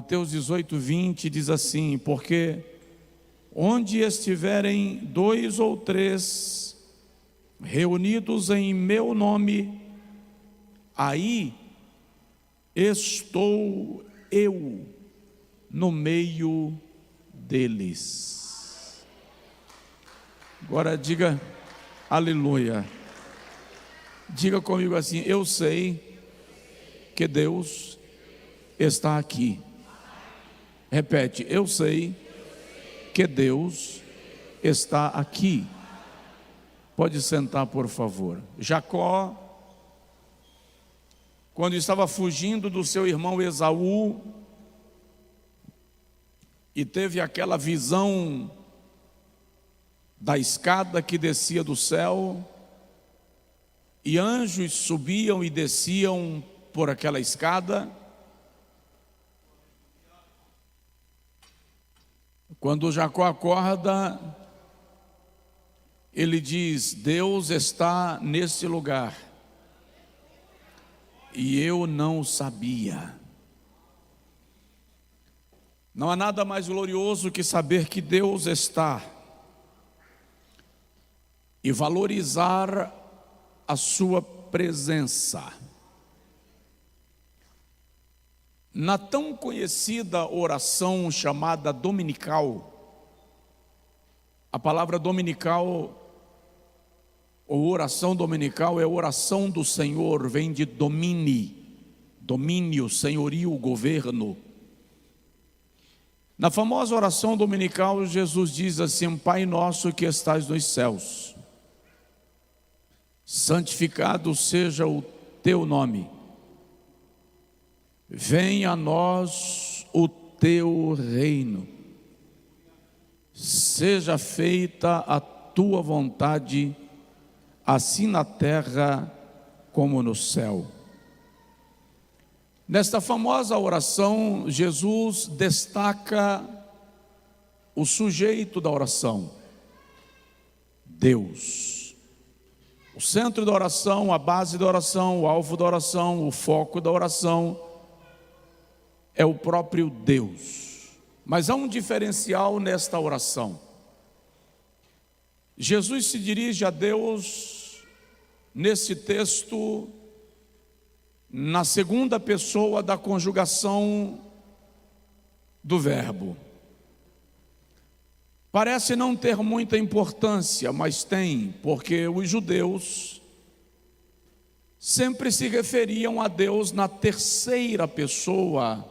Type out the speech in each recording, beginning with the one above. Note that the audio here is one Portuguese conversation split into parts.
Mateus 18:20 diz assim: porque onde estiverem 2 ou 3 reunidos em meu nome, aí estou eu no meio deles. Agora diga aleluia. Diga comigo assim: eu sei que Deus está aqui. Repete: eu sei que Deus está aqui. Pode sentar, por favor. Jacó, quando estava fugindo do seu irmão Esaú, e teve aquela visão da escada que descia do céu, e anjos subiam e desciam por aquela escada. Quando Jacó acorda, ele diz: Deus está nesse lugar, e eu não sabia. Não há nada mais glorioso que saber que Deus está e valorizar a sua presença. Na tão conhecida oração chamada dominical, a palavra dominical ou oração dominical é oração do Senhor, vem de domínio, senhorio, governo. Na famosa oração dominical, Jesus diz assim: Pai nosso que estais nos céus, santificado seja o teu nome. Venha a nós o teu reino. Seja feita a tua vontade, assim na terra como no céu. Nesta famosa oração, Jesus destaca o sujeito da oração: Deus. O centro da oração, a base da oração, o alvo da oração, o foco da oração é o próprio Deus. Mas há um diferencial nesta oração. Jesus se dirige a Deus nesse texto na segunda pessoa da conjugação do verbo. Parece não ter muita importância, mas tem, porque os judeus sempre se referiam a Deus na terceira pessoa,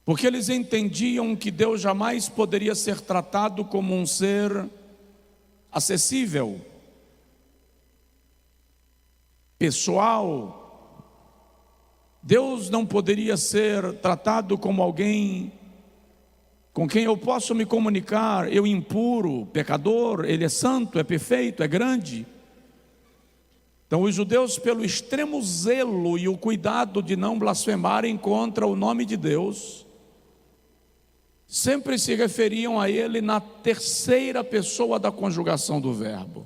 porque eles entendiam que Deus jamais poderia ser tratado como um ser acessível, pessoal. Deus não poderia ser tratado como alguém com quem eu posso me comunicar, eu impuro, pecador. Ele é santo, é perfeito, é grande. Então os judeus, pelo extremo zelo e o cuidado de não blasfemarem contra o nome de Deus, sempre se referiam a ele na terceira pessoa da conjugação do verbo.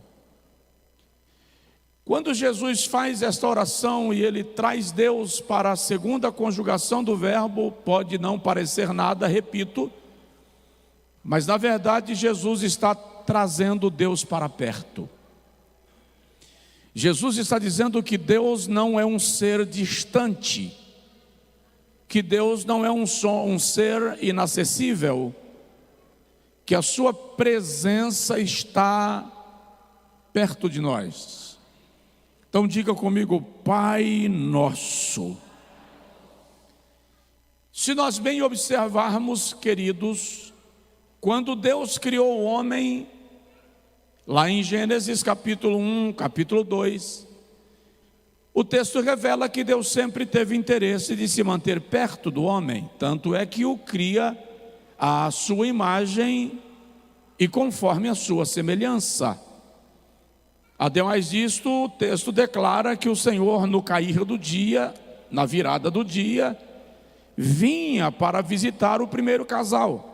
Quando Jesus faz esta oração e ele traz Deus para a segunda conjugação do verbo, pode não parecer nada, repito, mas na verdade Jesus está trazendo Deus para perto. Jesus está dizendo que Deus não é um ser distante, que Deus não é um ser inacessível, que a sua presença está perto de nós. Então diga comigo: Pai nosso. Se nós bem observarmos, queridos, quando Deus criou o homem, lá em Gênesis capítulo 1, capítulo 2, o texto revela que Deus sempre teve interesse de se manter perto do homem, tanto é que o cria à sua imagem e conforme a sua semelhança. Ademais disto, o texto declara que o Senhor, no cair do dia, na virada do dia, vinha para visitar o primeiro casal.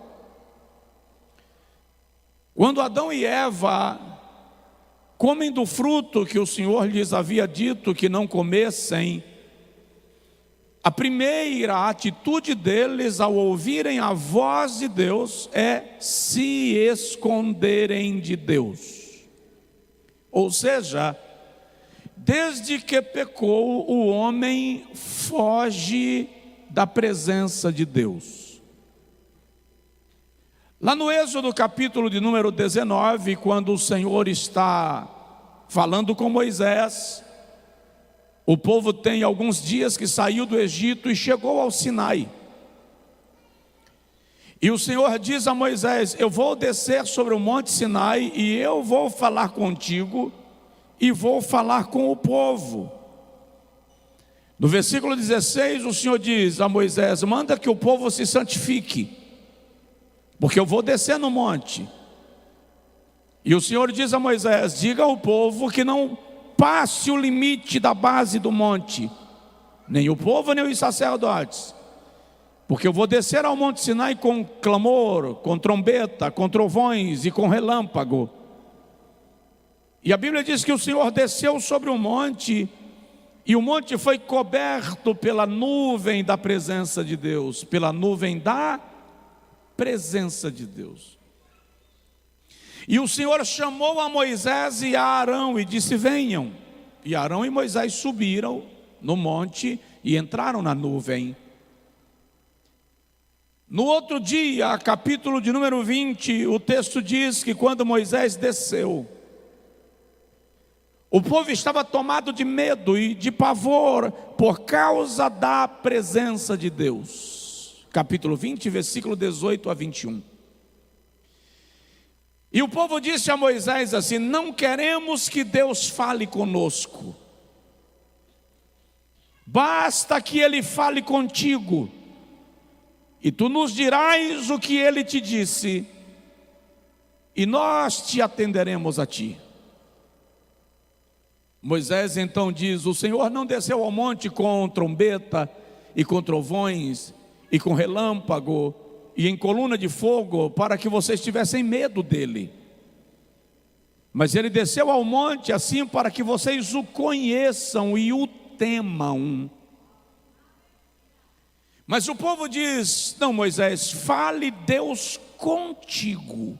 Quando Adão e Eva comem do fruto que o Senhor lhes havia dito que não comessem, a primeira atitude deles ao ouvirem a voz de Deus é se esconderem de Deus. Ou seja, desde que pecou, o homem foge da presença de Deus. Lá no Êxodo capítulo de número 19, quando o Senhor está falando com Moisés, o povo tem alguns dias que saiu do Egito e chegou ao Sinai. E o Senhor diz a Moisés: eu vou descer sobre o monte Sinai e eu vou falar contigo e vou falar com o povo. No versículo 16 o Senhor diz a Moisés: manda que o povo se santifique, porque eu vou descer no monte. E o Senhor diz a Moisés: diga ao povo que não passe o limite da base do monte, nem o povo nem os sacerdotes, porque eu vou descer ao monte Sinai com clamor, com trombeta, com trovões e com relâmpago. E a Bíblia diz que o Senhor desceu sobre o monte, e o monte foi coberto pela nuvem da presença de Deus, pela nuvem da presença de Deus. E o Senhor chamou a Moisés e a Arão e disse: venham. E Arão e Moisés subiram no monte e entraram na nuvem. No outro dia, capítulo de número 20, o texto diz que quando Moisés desceu, o povo estava tomado de medo e de pavor por causa da presença de Deus. Capítulo 20, versículo 18 a 21. E o povo disse a Moisés assim: não queremos que Deus fale conosco, basta que Ele fale contigo, e tu nos dirás o que Ele te disse, e nós te atenderemos a ti. Moisés então diz: o Senhor não desceu ao monte com trombeta e com trovões e com relâmpago e em coluna de fogo para que vocês tivessem medo dele, mas ele desceu ao monte assim para que vocês o conheçam e o temam. Mas o povo diz: não, Moisés, fale Deus contigo,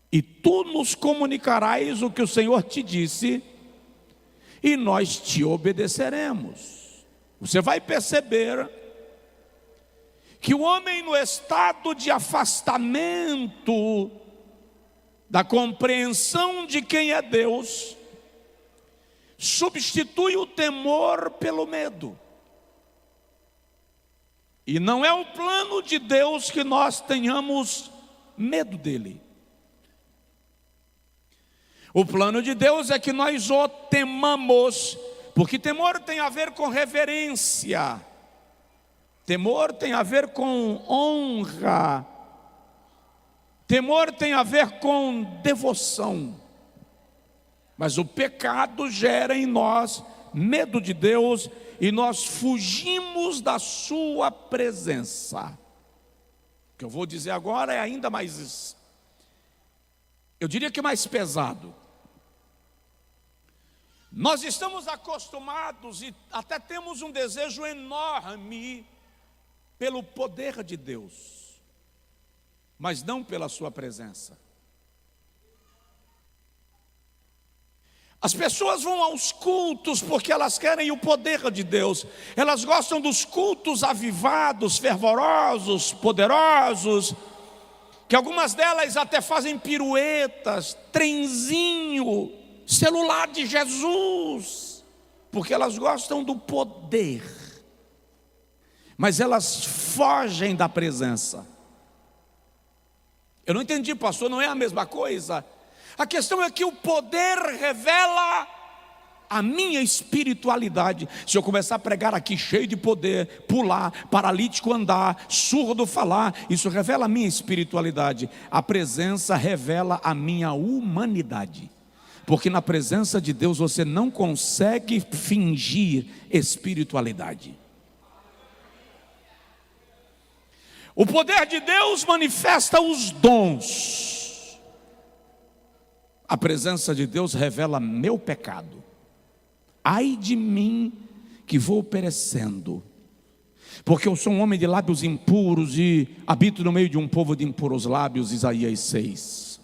e tu nos comunicarás o que o Senhor te disse, e nós te obedeceremos. Você vai perceber que o homem, no estado de afastamento da compreensão de quem é Deus, substitui o temor pelo medo. E não é o plano de Deus que nós tenhamos medo dele. O plano de Deus é que nós o temamos, porque temor tem a ver com reverência, temor tem a ver com honra, temor tem a ver com devoção. Mas o pecado gera em nós medo de Deus e nós fugimos da sua presença. O que eu vou dizer agora é ainda mais, eu diria que mais pesado. Nós estamos acostumados e até temos um desejo enorme pelo poder de Deus, mas não pela sua presença. As pessoas vão aos cultos porque elas querem o poder de Deus. Elas gostam dos cultos avivados, fervorosos, poderosos, que algumas delas até fazem piruetas, trenzinho, celular de Jesus, porque elas gostam do poder, mas elas fogem da presença. Eu não entendi, pastor, não é a mesma coisa? A questão é que o poder revela a minha espiritualidade. Se eu começar a pregar aqui cheio de poder, pular, paralítico andar, surdo falar, isso revela a minha espiritualidade. A presença revela a minha humanidade, porque na presença de Deus você não consegue fingir espiritualidade. O poder de Deus manifesta os dons. A presença de Deus revela meu pecado. Ai de mim que vou perecendo. porque eu sou um homem de lábios impuros e habito no meio de um povo de impuros lábios. Isaías 6.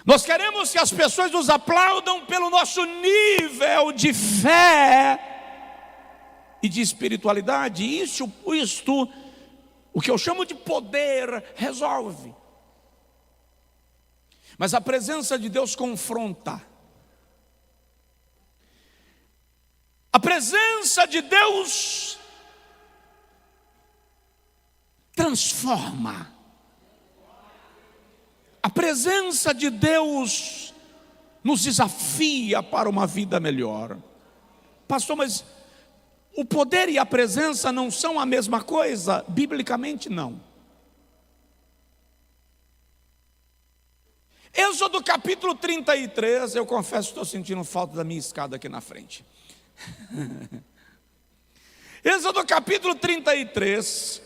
Nós queremos que as pessoas nos aplaudam pelo nosso nível de fé e de espiritualidade. Isto, o que eu chamo de poder, resolve. Mas a presença de Deus confronta. A presença de Deus transforma. A presença de Deus nos desafia para uma vida melhor. Pastor, mas o poder e a presença não são a mesma coisa? Biblicamente, não. Êxodo capítulo 33, eu confesso que estou sentindo falta da minha escada aqui na frente. Êxodo capítulo 33,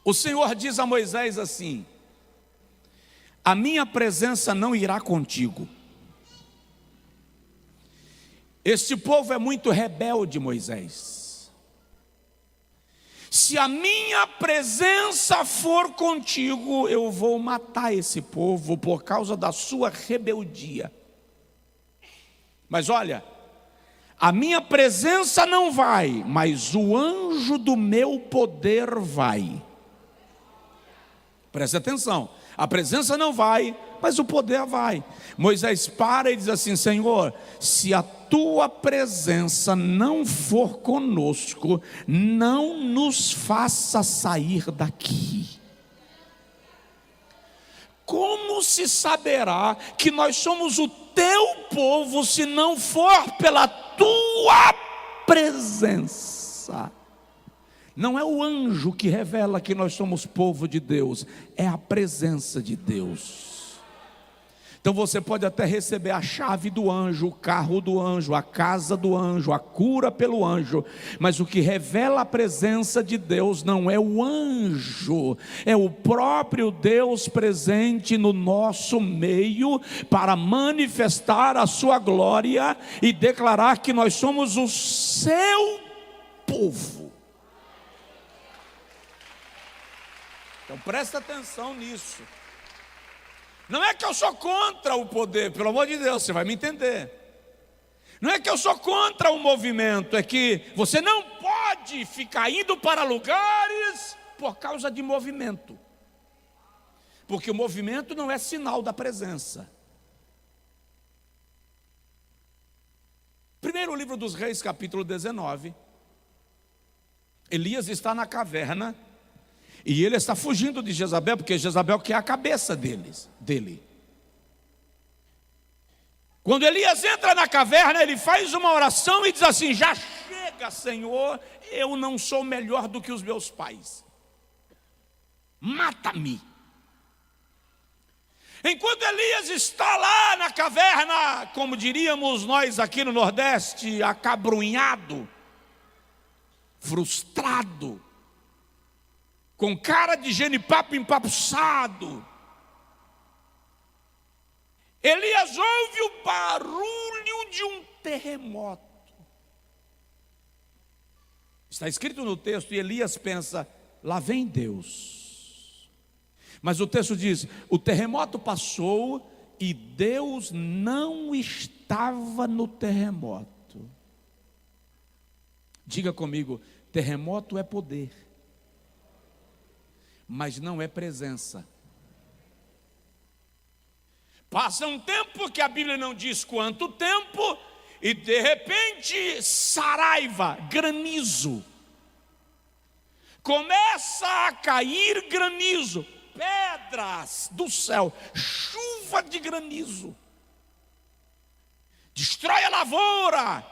o Senhor diz a Moisés assim: a minha presença não irá contigo. Este povo é muito rebelde, Moisés. Se a minha presença for contigo, eu vou matar esse povo por causa da sua rebeldia. Mas olha, a minha presença não vai, mas o anjo do meu poder vai. Preste atenção, a presença não vai, mas o poder vai. Moisés para e diz assim: Senhor, se a tua presença não for conosco, não nos faça sair daqui. Como se saberá que nós somos o teu povo se não for pela tua presença? Não é o anjo que revela que nós somos povo de Deus, é a presença de Deus. Então você pode até receber a chave do anjo, o carro do anjo, a casa do anjo, a cura pelo anjo, mas o que revela a presença de Deus não é o anjo, é o próprio Deus presente no nosso meio para manifestar a sua glória e declarar que nós somos o seu povo. Então presta atenção nisso. Não é que eu sou contra o poder, pelo amor de Deus, você vai me entender. Não é que eu sou contra o movimento, é que você não pode ficar indo para lugares por causa de movimento. Porque o movimento não é sinal da presença. Primeiro livro dos Reis, capítulo 19. Elias está na caverna. E ele está fugindo de Jezabel, porque Jezabel quer a cabeça dele. Quando Elias entra na caverna, ele faz uma oração e diz assim: já chega, Senhor, eu não sou melhor do que os meus pais. Mata-me. Enquanto Elias está lá na caverna, como diríamos nós aqui no Nordeste, acabrunhado, frustrado, com cara de genipapo empapuçado, Elias ouve o barulho de um terremoto. Está escrito no texto, e Elias pensa: lá vem Deus. Mas o texto diz: o terremoto passou e Deus não estava no terremoto. Diga comigo: terremoto é poder, mas não é presença. Passa um tempo que a Bíblia não diz quanto tempo, e de repente saraiva, granizo. Começa a cair granizo, pedras do céu, chuva de granizo. Destrói a lavoura,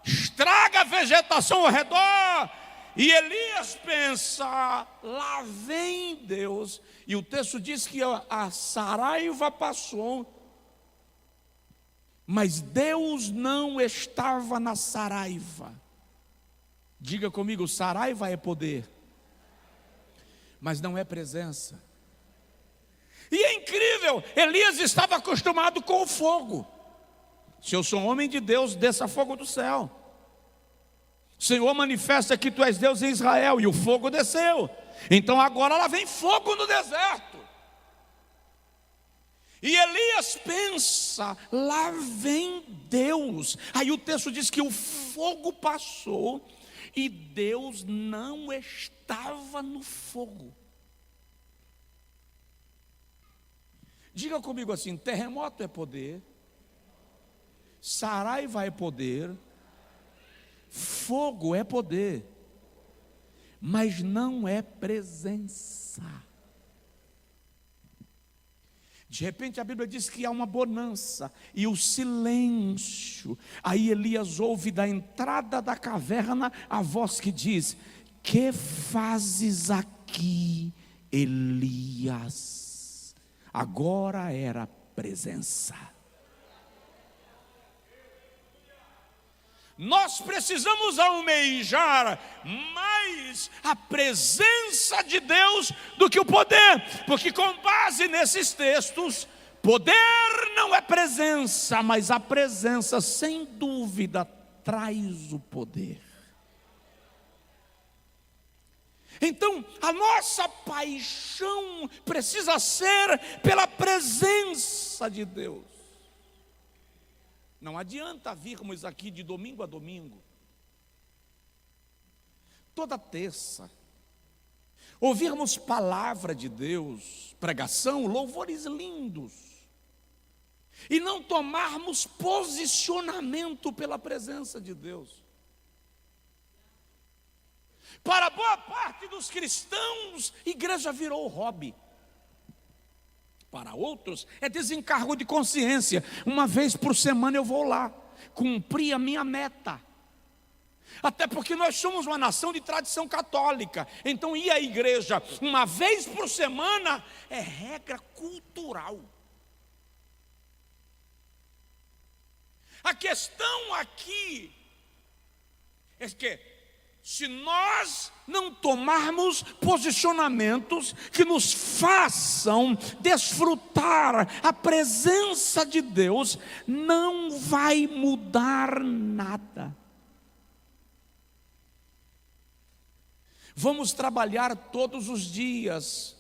estraga a vegetação ao redor. E Elias pensa: lá vem Deus. E o texto diz que a saraiva passou, mas Deus não estava na saraiva. Diga comigo: saraiva é poder, mas não é presença. E é incrível, Elias estava acostumado com o fogo. Se eu sou um homem de Deus, desça fogo do céu. Senhor manifesta que tu és Deus em Israel, e o fogo desceu. Então agora lá vem fogo no deserto. E Elias pensa, lá vem Deus. Aí o texto diz que o fogo passou e Deus não estava no fogo. Diga comigo assim: terremoto é poder, saraiva é poder, fogo é poder, mas não é presença. De repente a Bíblia diz que há uma bonança e o silêncio. Aí Elias ouve da entrada da caverna a voz que diz: que fazes aqui, Elias? Agora era presença. Nós precisamos almejar mais a presença de Deus do que o poder, porque com base nesses textos, poder não é presença, mas a presença sem dúvida traz o poder. Então, a nossa paixão precisa ser pela presença de Deus. Não adianta virmos aqui de domingo a domingo, toda terça, ouvirmos palavra de Deus, pregação, louvores lindos, e não tomarmos posicionamento pela presença de Deus. Para boa parte dos cristãos, igreja virou hobby. Para outros, é desencargo de consciência. Uma vez por semana eu vou lá, cumprir a minha meta. Até porque nós somos uma nação de tradição católica. Então ir à igreja uma vez por semana é regra cultural. A questão aqui é que, se nós não tomarmos posicionamentos que nos façam desfrutar a presença de Deus, não vai mudar nada. Vamos trabalhar todos os dias,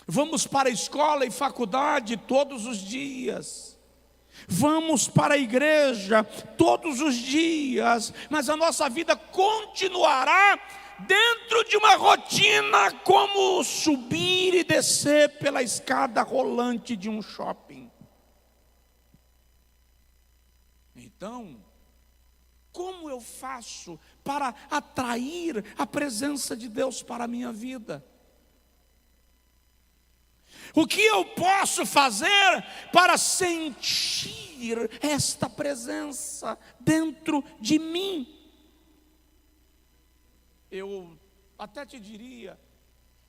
vamos para a escola e faculdade todos os dias, vamos para a igreja todos os dias, mas a nossa vida continuará dentro de uma rotina como subir e descer pela escada rolante de um shopping. Então, como eu faço para atrair a presença de Deus para a minha vida? O que eu posso fazer para sentir esta presença dentro de mim? Eu até te diria,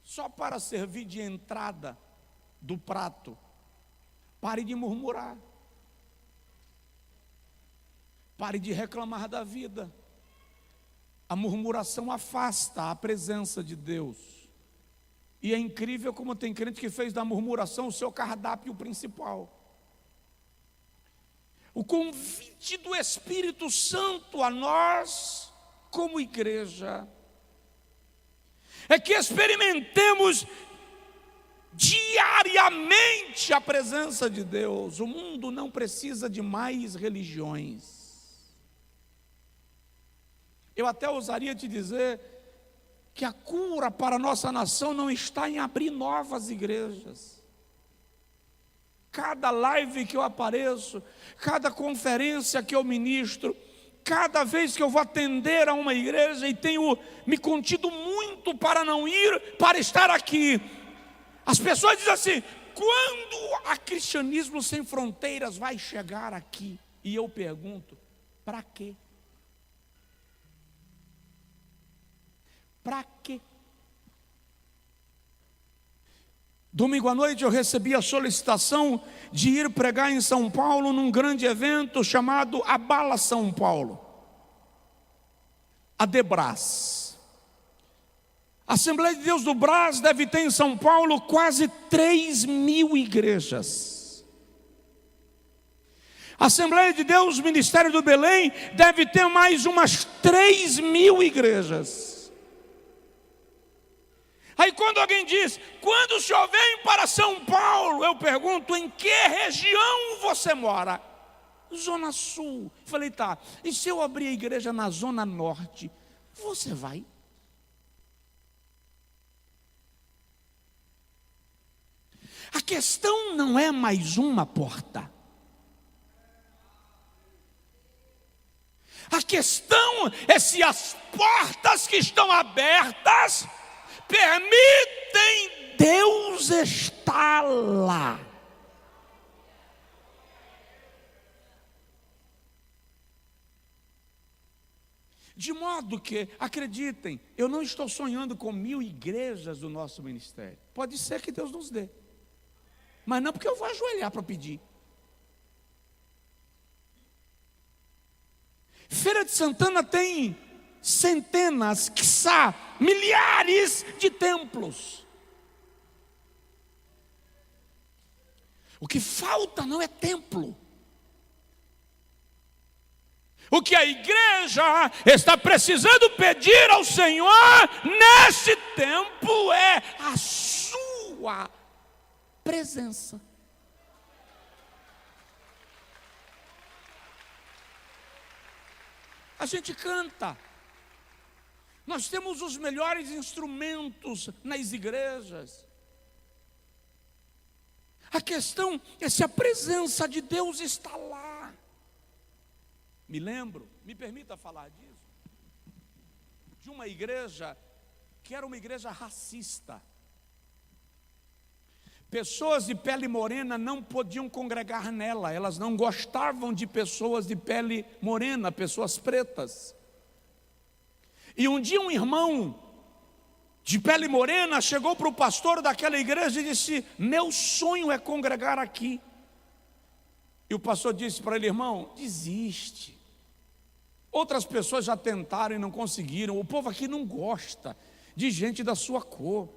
só para servir de entrada do prato, pare de murmurar, pare de reclamar da vida. A murmuração afasta a presença de Deus. E é incrível como tem crente que fez da murmuração o seu cardápio principal. O convite do Espírito Santo a nós, como igreja, é que experimentemos diariamente a presença de Deus. O mundo não precisa de mais religiões. Eu até ousaria te dizer que a cura para a nossa nação não está em abrir novas igrejas. Cada live que eu apareço, cada conferência que eu ministro, cada vez que eu vou atender a uma igreja e tenho me contido muito para não ir, para estar aqui, as pessoas dizem assim: quando a Cristianismo Sem Fronteiras vai chegar aqui? E eu pergunto: para quê? Para quê? Domingo à noite eu recebi a solicitação de ir pregar em São Paulo num grande evento chamado Abala São Paulo, a Debras. A Assembleia de Deus do Brás deve ter em São Paulo quase 3.000 igrejas. Assembleia de Deus, Ministério do Belém, deve ter mais umas 3.000 igrejas. Aí quando alguém diz, quando o senhor vem para São Paulo, eu pergunto, em que região você mora? Zona Sul. Falei, tá, e se eu abrir a igreja na Zona Norte, você vai? A questão não é mais uma porta. A questão é se as portas que estão abertas permitem Deus estar lá. De modo que, acreditem, eu não estou sonhando com 1.000 igrejas do nosso ministério. Pode ser que Deus nos dê, mas não porque eu vou ajoelhar para pedir. Feira de Santana tem centenas, quiçá, milhares de templos. O que falta não é templo. O que a igreja está precisando pedir ao Senhor nesse tempo é a sua presença. A gente canta, nós temos os melhores instrumentos nas igrejas. A questão é se a presença de Deus está lá. Me lembro, me permita falar disso, de uma igreja que era uma igreja racista. Pessoas de pele morena não podiam congregar nela, elas não gostavam de pessoas de pele morena, pessoas pretas. E um dia um irmão de pele morena chegou para o pastor daquela igreja e disse, meu sonho é congregar aqui. E o pastor disse para ele, irmão, desiste. Outras pessoas já tentaram e não conseguiram, o povo aqui não gosta de gente da sua cor.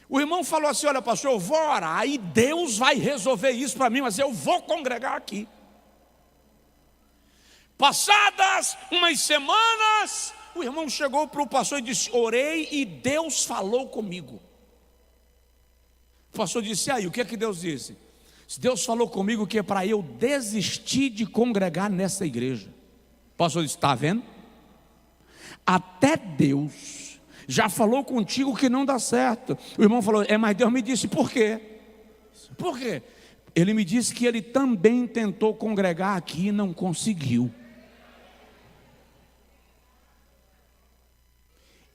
O irmão falou assim, olha pastor, eu vou orar e Deus vai resolver isso para mim, mas eu vou congregar aqui. Passadas umas semanas, o irmão chegou para o pastor e disse, orei e Deus falou comigo. O pastor disse, aí, o que é que Deus disse? Deus falou comigo que é para eu desistir de congregar nessa igreja. O pastor disse, está vendo? Até Deus já falou contigo que não dá certo. O irmão falou, mas Deus me disse, por quê? Por quê? Ele me disse que ele também tentou congregar aqui e não conseguiu.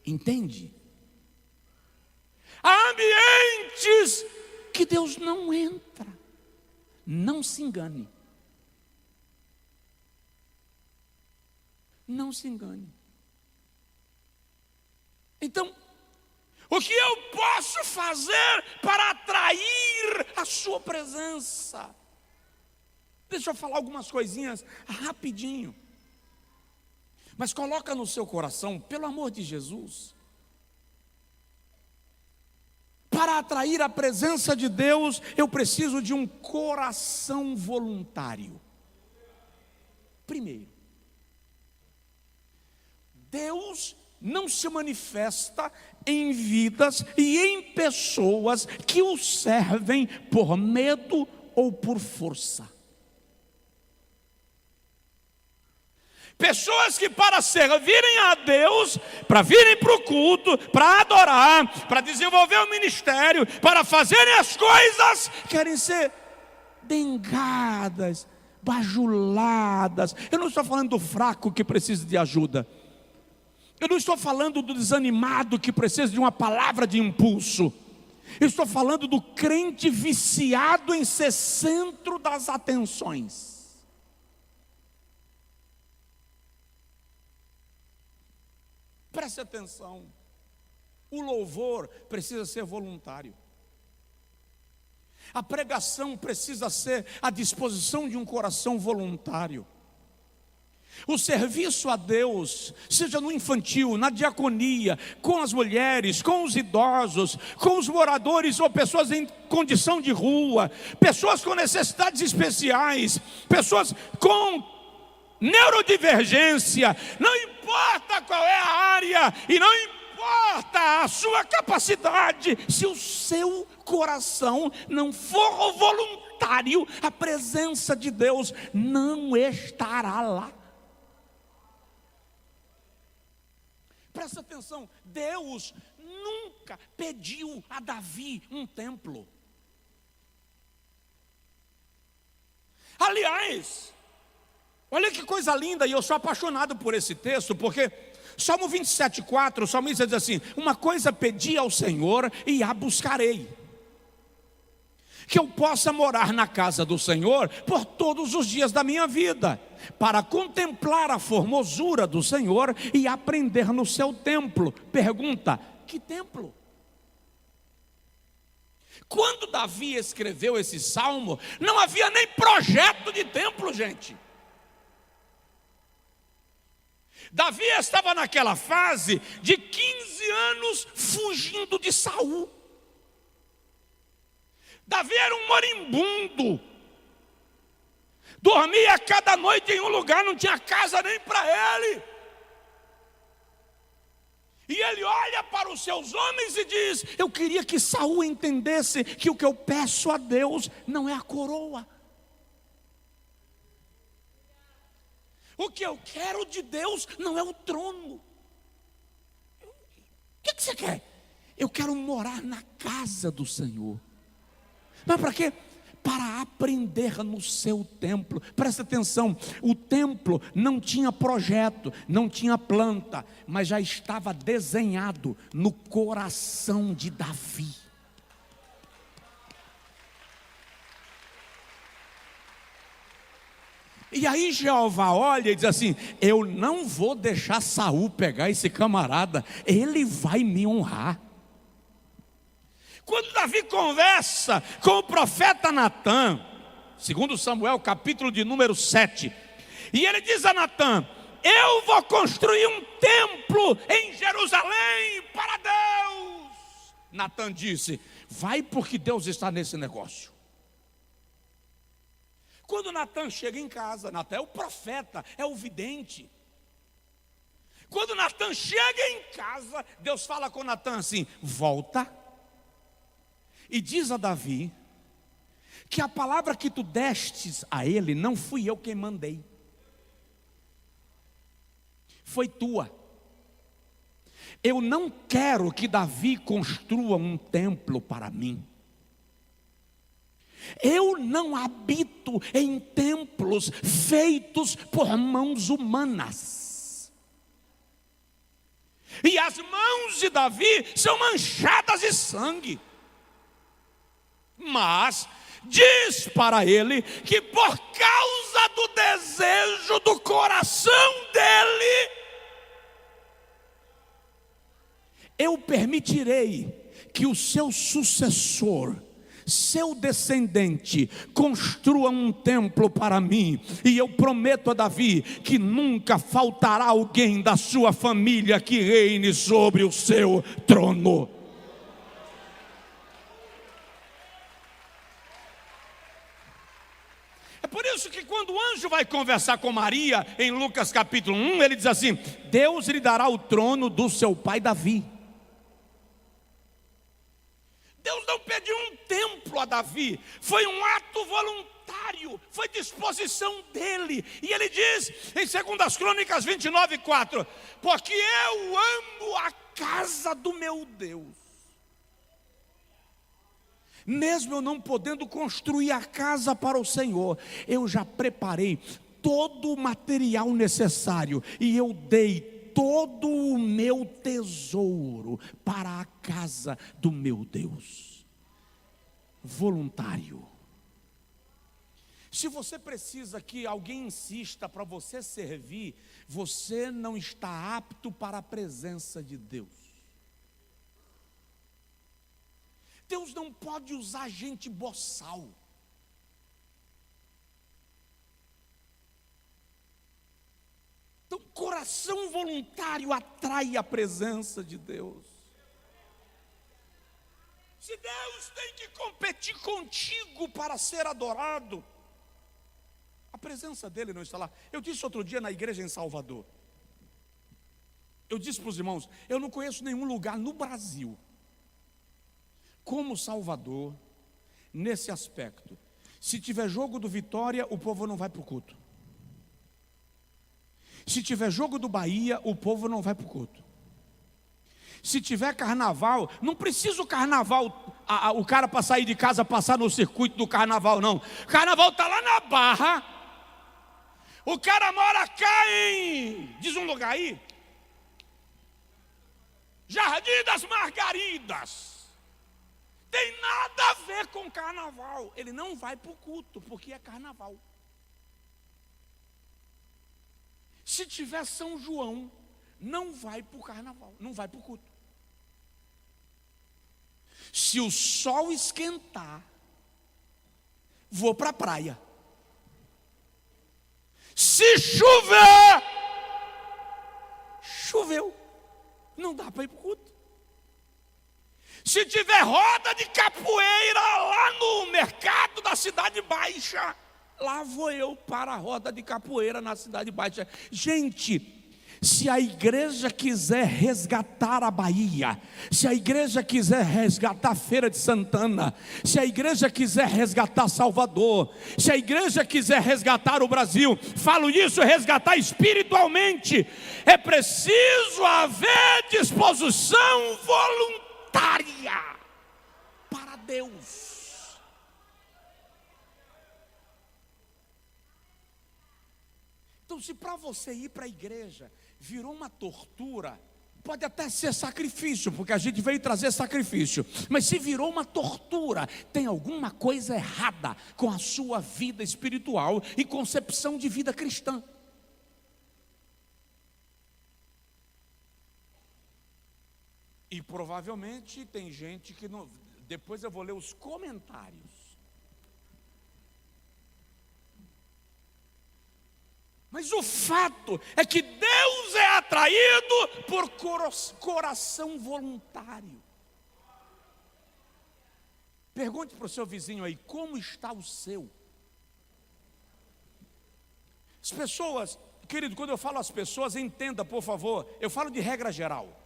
Entende? Há ambientes que Deus não entra. Não se engane. Não se engane. Então, o que eu posso fazer para atrair a sua presença? Deixa eu falar algumas coisinhas rapidinho. Mas coloca no seu coração, pelo amor de Jesus, para atrair a presença de Deus, eu preciso de um coração voluntário. Primeiro, Deus não se manifesta em vidas e em pessoas que o servem por medo ou por força. Pessoas que para servirem a Deus, para virem para o culto, para adorar, para desenvolver o ministério, para fazerem as coisas, querem ser dengadas, bajuladas. Eu não estou falando do fraco que precisa de ajuda. Eu não estou falando do desanimado que precisa de uma palavra de impulso. Eu estou falando do crente viciado em ser centro das atenções. Preste atenção. O louvor precisa ser voluntário. A pregação precisa ser à disposição de um coração voluntário. O serviço a Deus, seja no infantil, na diaconia, com as mulheres, com os idosos, com os moradores ou pessoas em condição de rua, pessoas com necessidades especiais, pessoas com neurodivergência, não importa qual é a área e não importa a sua capacidade, se o seu coração não for voluntário, a presença de Deus não estará lá. Presta atenção, Deus nunca pediu a Davi um templo. Aliás, olha que coisa linda, e eu sou apaixonado por esse texto, porque Salmo 27,4, o salmista diz assim: uma coisa pedi ao Senhor e a buscarei, que eu possa morar na casa do Senhor por todos os dias da minha vida, para contemplar a formosura do Senhor e aprender no seu templo. Pergunta: que templo? Quando Davi escreveu esse salmo, não havia nem projeto de templo, gente. Davi estava naquela fase de 15 anos fugindo de Saul. Davi era um moribundo, dormia cada noite em um lugar, não tinha casa nem para ele. E ele olha para os seus homens e diz: eu queria que Saul entendesse que o que eu peço a Deus não é a coroa. O que eu quero de Deus não é o trono. O que você quer? Eu quero morar na casa do Senhor. Mas para quê? Para aprender no seu templo. Presta atenção, o templo não tinha projeto, não tinha planta, mas já estava desenhado no coração de Davi. E aí Jeová olha e diz assim: eu não vou deixar Saul pegar esse camarada, ele vai me honrar. Quando Davi conversa com o profeta Natã, segundo Samuel, capítulo de número 7, e ele diz a Natã: eu vou construir um templo em Jerusalém para Deus. Natã disse: vai, porque Deus está nesse negócio. Quando Natã chega em casa, Natã é o profeta, é o vidente. Quando Natã chega em casa, Deus fala com Natã assim: volta e diz a Davi que a palavra que tu destes a ele não fui eu quem mandei, foi tua. Eu não quero que Davi construa um templo para mim. Eu não habito em templos feitos por mãos humanas. E as mãos de Davi são manchadas de sangue. Mas diz para ele que por causa do desejo do coração dele, eu permitirei que o seu sucessor, seu descendente, construa um templo para mim. E eu prometo a Davi que nunca faltará alguém da sua família que reine sobre o seu trono. É por isso que quando o anjo vai conversar com Maria, em Lucas capítulo 1, ele diz assim: Deus lhe dará o trono do seu pai Davi. Deus não pediu um templo a Davi, foi um ato voluntário, foi disposição dele. E ele diz em 2 Crônicas 29:4: porque eu amo a casa do meu Deus. Mesmo eu não podendo construir a casa para o Senhor, eu já preparei todo o material necessário e eu dei todo o meu tesouro para a casa do meu Deus. Voluntário. Se você precisa que alguém insista para você servir, você não está apto para a presença de Deus. Deus não pode usar gente boçal. Então, coração voluntário atrai a presença de Deus. Se Deus tem que competir contigo para ser adorado, a presença dele não está lá. Eu disse outro dia na igreja em Salvador, eu disse para os irmãos, eu não conheço nenhum lugar no Brasil como Salvador, nesse aspecto. Se tiver jogo do Vitória, o povo não vai para o culto. Se tiver jogo do Bahia, o povo não vai para o culto. Se tiver carnaval, não precisa o carnaval, o cara para sair de casa passar no circuito do carnaval, não. O carnaval está lá na Barra. O cara mora cá diz um lugar aí, Jardim das Margaridas. Tem nada a ver com carnaval. Ele não vai para o culto, porque é carnaval. Se tiver São João, não vai para o carnaval, não vai para o culto. Se o sol esquentar, vou para a praia. Se chover, choveu, não dá para ir para o culto. Se tiver roda de capoeira lá no mercado da Cidade Baixa, lá vou eu para a roda de capoeira na Cidade Baixa. Gente, se a igreja quiser resgatar a Bahia, se a igreja quiser resgatar a Feira de Santana, se a igreja quiser resgatar Salvador, se a igreja quiser resgatar o Brasil, falo isso, resgatar espiritualmente, é preciso haver disposição voluntária para Deus. Então, se para você ir para a igreja virou uma tortura, pode até ser sacrifício, porque a gente veio trazer sacrifício, mas se virou uma tortura, tem alguma coisa errada com a sua vida espiritual e concepção de vida cristã. E provavelmente tem gente que não. Depois eu vou ler os comentários. Mas o fato é que Deus é atraído por coração voluntário. Pergunte para o seu vizinho aí, como está o seu? As pessoas, querido, quando eu falo as pessoas, entenda por favor, eu falo de regra geral.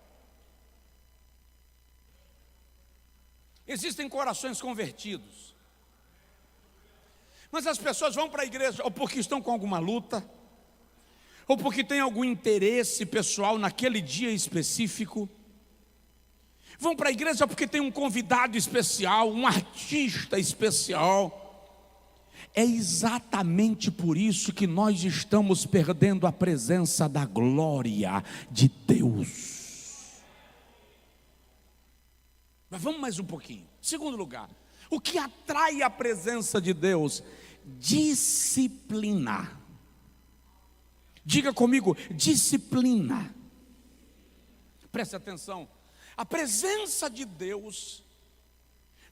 Existem corações convertidos, mas as pessoas vão para a igreja ou porque estão com alguma luta, ou porque tem algum interesse pessoal naquele dia específico. Vão para a igreja porque tem um convidado especial, um artista especial. É exatamente por isso que nós estamos perdendo a presença da glória de Deus. Mas vamos mais um pouquinho. Segundo lugar, o que atrai a presença de Deus? Disciplina. Diga comigo, disciplina. Preste atenção. A presença de Deus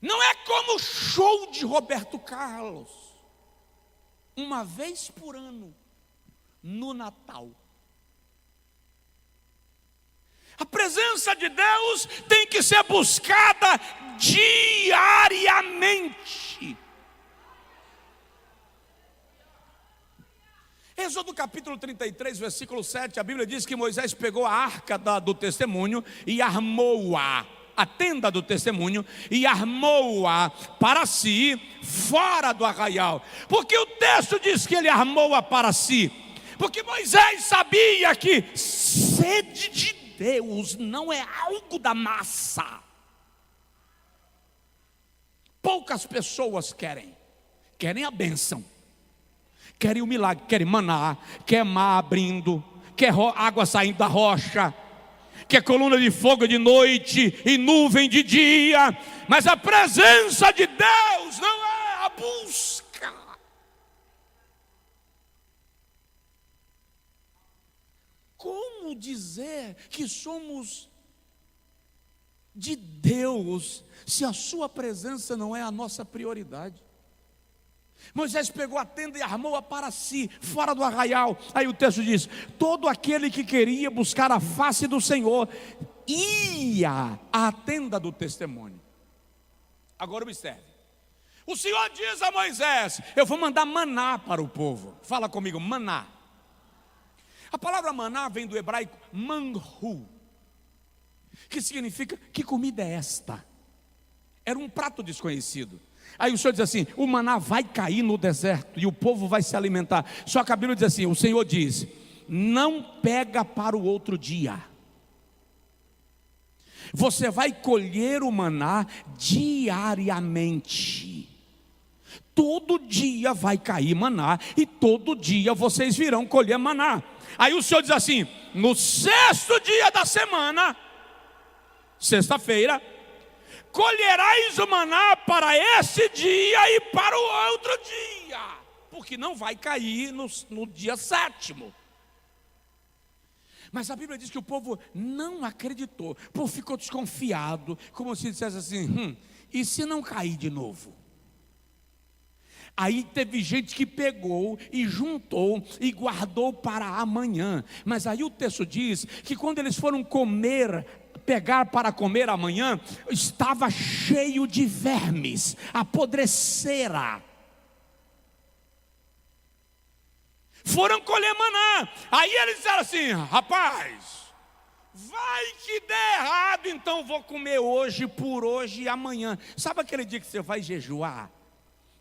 não é como o show de Roberto Carlos, uma vez por ano, no Natal. A presença de Deus tem que ser buscada diariamente. Êxodo capítulo 33, versículo 7, a Bíblia diz que Moisés pegou a arca do testemunho e armou-a, a tenda do testemunho, e armou-a para si, fora do arraial. Porque o texto diz que ele armou-a para si? Porque Moisés sabia que sede de Deus não é algo da massa. Poucas pessoas querem a bênção, querem o milagre, querem maná, quer mar abrindo, quer água saindo da rocha, quer coluna de fogo de noite e nuvem de dia, mas a presença de Deus não é a busca. Como dizer que somos de Deus se a sua presença não é a nossa prioridade? Moisés pegou a tenda e armou-a para si, fora do arraial. Aí o texto diz: todo aquele que queria buscar a face do Senhor ia à tenda do testemunho. Agora observe, o Senhor diz a Moisés: eu vou mandar maná para o povo. Fala comigo, maná. A palavra maná vem do hebraico manhu, que significa: que comida é esta? Era um prato desconhecido. Aí o Senhor diz assim: o maná vai cair no deserto e o povo vai se alimentar. Só que a Bíblia diz assim, o Senhor diz: não pega para o outro dia. Você vai colher o maná diariamente. Todo dia vai cair maná e todo dia vocês virão colher maná. Aí o Senhor diz assim: no sexto dia da semana, sexta-feira, colherás o maná para esse dia e para o outro dia, porque não vai cair no dia sétimo. Mas a Bíblia diz que o povo não acreditou, o povo ficou desconfiado, como se dissesse assim: e se não cair de novo? Aí teve gente que pegou e juntou e guardou para amanhã. Mas aí o texto diz que quando eles foram pegar para comer amanhã, estava cheio de vermes, apodrecera. Foram colher maná. Aí eles disseram assim: rapaz, vai que der errado, então vou comer hoje, por hoje e amanhã. Sabe aquele dia que você vai jejuar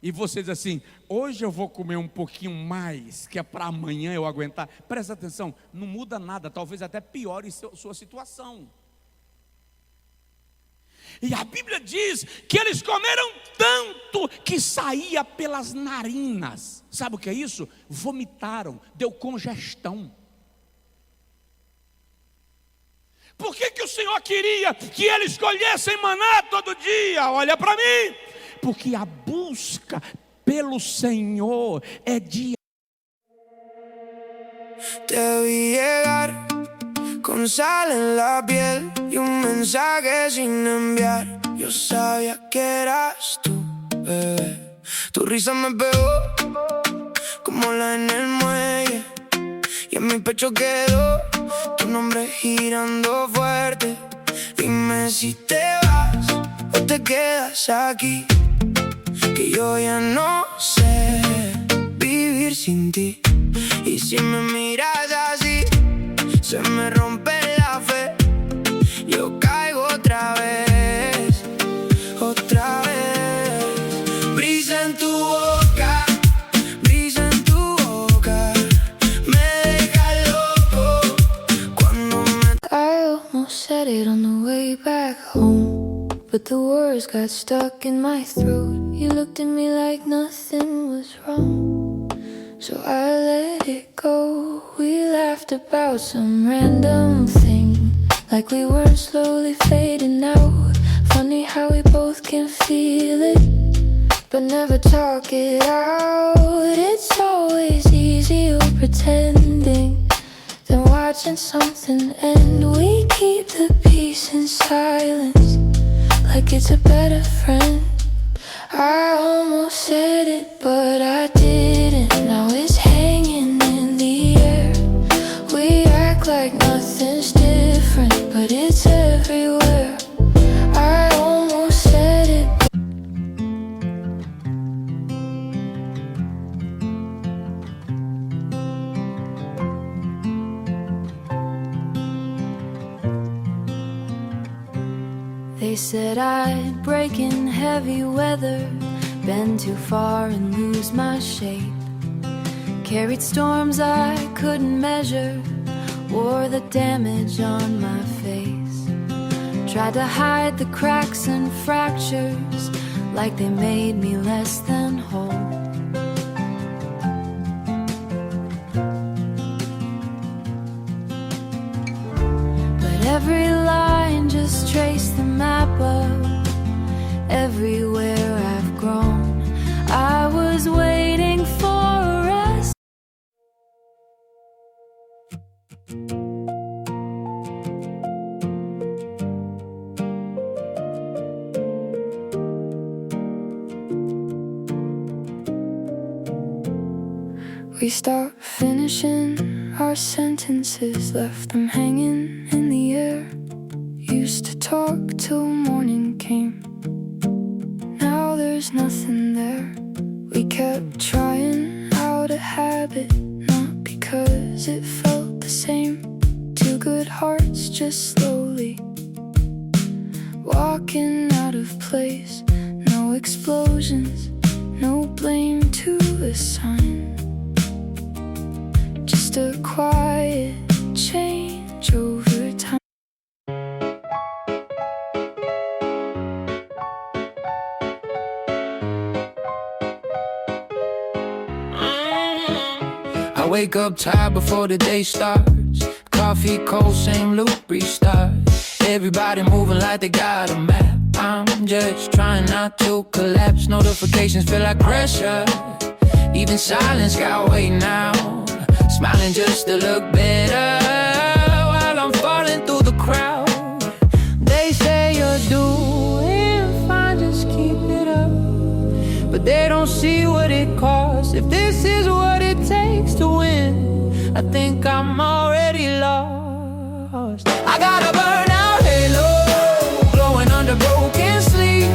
e você diz assim: hoje eu vou comer um pouquinho mais, que é para amanhã eu aguentar? Presta atenção, não muda nada, talvez até piore sua situação. E a Bíblia diz que eles comeram tanto que saía pelas narinas. Sabe o que é isso? Vomitaram, deu congestão. Por que o Senhor queria que eles colhessem maná todo dia? Olha para mim. Porque a busca pelo Senhor é diária. Te vi llegar con sal en la piel y un mensaje sin enviar. Yo sabía que eras tú, bebé. Tu risa me pegó como la en el muelle y en mi pecho quedó tu nombre girando fuerte. Dime si te vas o te quedas aquí, que yo ya no sé vivir sin ti. Y si me miras así, se me rompe la fe. Yo caigo otra vez, otra vez. Brisa en tu boca, brisa en tu boca, me deja loco cuando me... I almost said it on the way back home, but the words got stuck in my throat. You looked at me like nothing was wrong, so I let it go. We laughed about some random thing, like we were slowly fading out. Funny how we both can feel it, but never talk it out. It's always easier pretending than watching something end. We keep the peace in silence, like it's a better friend. I almost said it, but I didn't. Now it's hanging in the air. We act like nothing's different, but it's everywhere. I almost said it. They said I'd break in heavy weather, bend too far and lose my shape. Carried storms I couldn't measure, wore the damage on my face. Tried to hide the cracks and fractures, like they made me less than whole. But every line just traced the map of everywhere I've grown. I was waiting for us. We stopped finishing our sentences, left them hanging in the air. Used to talk till morning came. Now there's nothing there. We kept trying out a habit, not because it felt the same. Two good hearts just slowly walking out of place. No explosions, no blame to assign. Just a quiet change over time. I wake up tired before the day starts. Coffee cold, same loop, restart. Everybody moving like they got a map. I'm just trying not to collapse. Notifications feel like pressure. Even silence got weight now. Smiling just to look better while I'm falling through the crowd. They say you're doing fine, just keep it up. But they don't see what it costs. If this is what it takes to win, I think I'm already lost. I got a burnout halo glowing under broken sleep.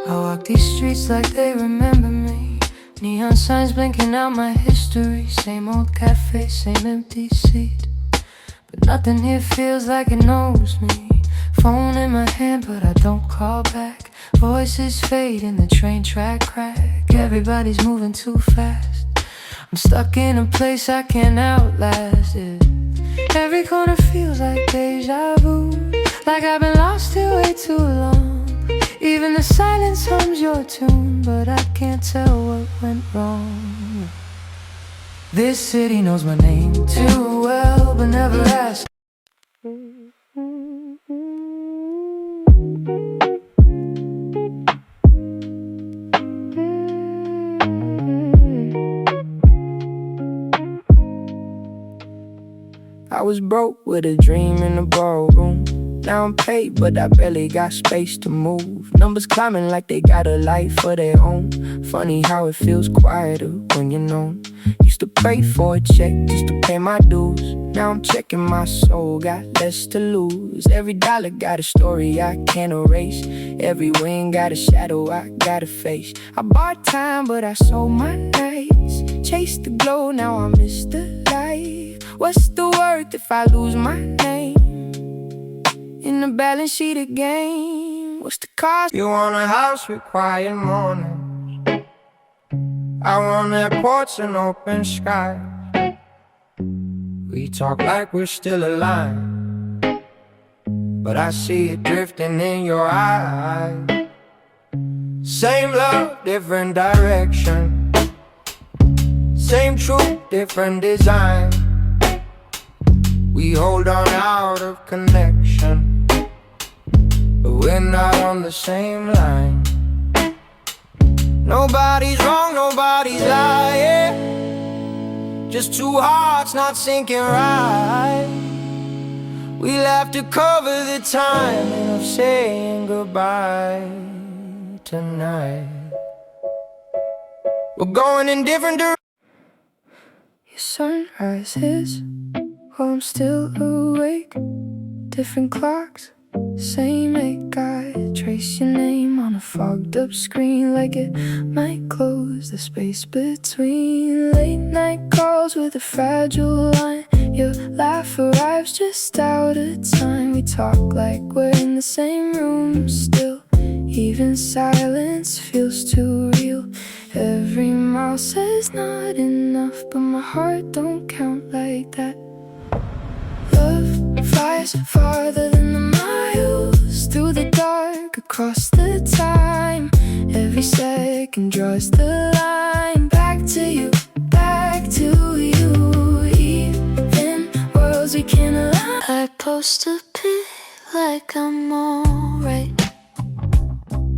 I walk these streets like they remember me. Neon signs blinking out my history. Same old cafe, same empty seat. But nothing here feels like it knows me. Phone in my hand but I don't call back. Voices fade in the train track crack. Everybody's moving too fast. I'm stuck in a place I can't outlast it. Every corner feels like deja vu. Like I've been lost here way too long. Even the silence hums your tune, but I can't tell what went wrong. This city knows my name too well, but never asked. I was broke with a dream in the ballroom. Now I'm paid, but I barely got space to move. Numbers climbing like they got a life of their own. Funny how it feels quieter when you're known. Used to pray for a check just to pay my dues. Now I'm checking my soul, got less to lose. Every dollar got a story I can't erase. Every win got a shadow I gotta face. I bought time, but I sold my nights. Chased the glow, now I miss the light. What's the worth if I lose my name in the balance sheet again? What's the cost? You want a house with quiet mornings. I want airports and open sky. We talk like we're still alive, but I see it drifting in your eyes. Same love, different direction. Same truth, different design. We hold on out of connection, but we're not on the same line. Nobody's wrong, nobody's lying. Just two hearts not syncing right. We'll have to cover the timing of saying goodbye tonight. We're going in different directions. Your sunrise is while I'm still awake. Different clocks, same ache. I trace your name on a fogged up screen, like it might close the space between. Late night calls with a fragile line. Your laugh arrives just out of time. We talk like we're in the same room still. Even silence feels too real. Every mile says not enough, but my heart don't count like that. Love flies farther than the miles, through the dark, across the time. Every second draws the line. Back to you, back to you. Even worlds we can't align. I post a pic like I'm alright.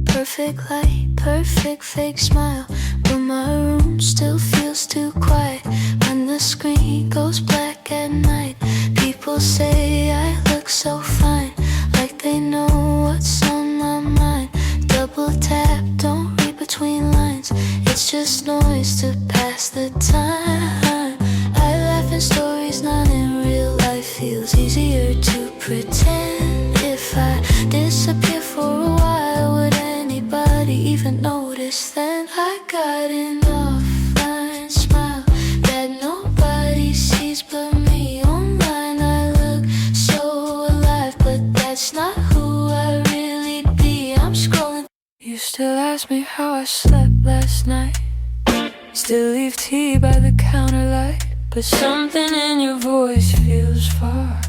Perfect light, perfect fake smile, but my room still feels too quiet when the screen goes black at night. People People say I look so fine, like they know what's on my mind. Double tap, don't read between lines. It's just noise to pass the time. I laugh in stories, not in real life. Feels easier to pretend. If I disappear for a while, would anybody even notice then? I got an offline smile that nobody sees but me. Online I look so alive, but that's not who I really be. I'm scrolling. You still ask me how I slept last night. Still leave tea by the counter light. But something in your voice feels far,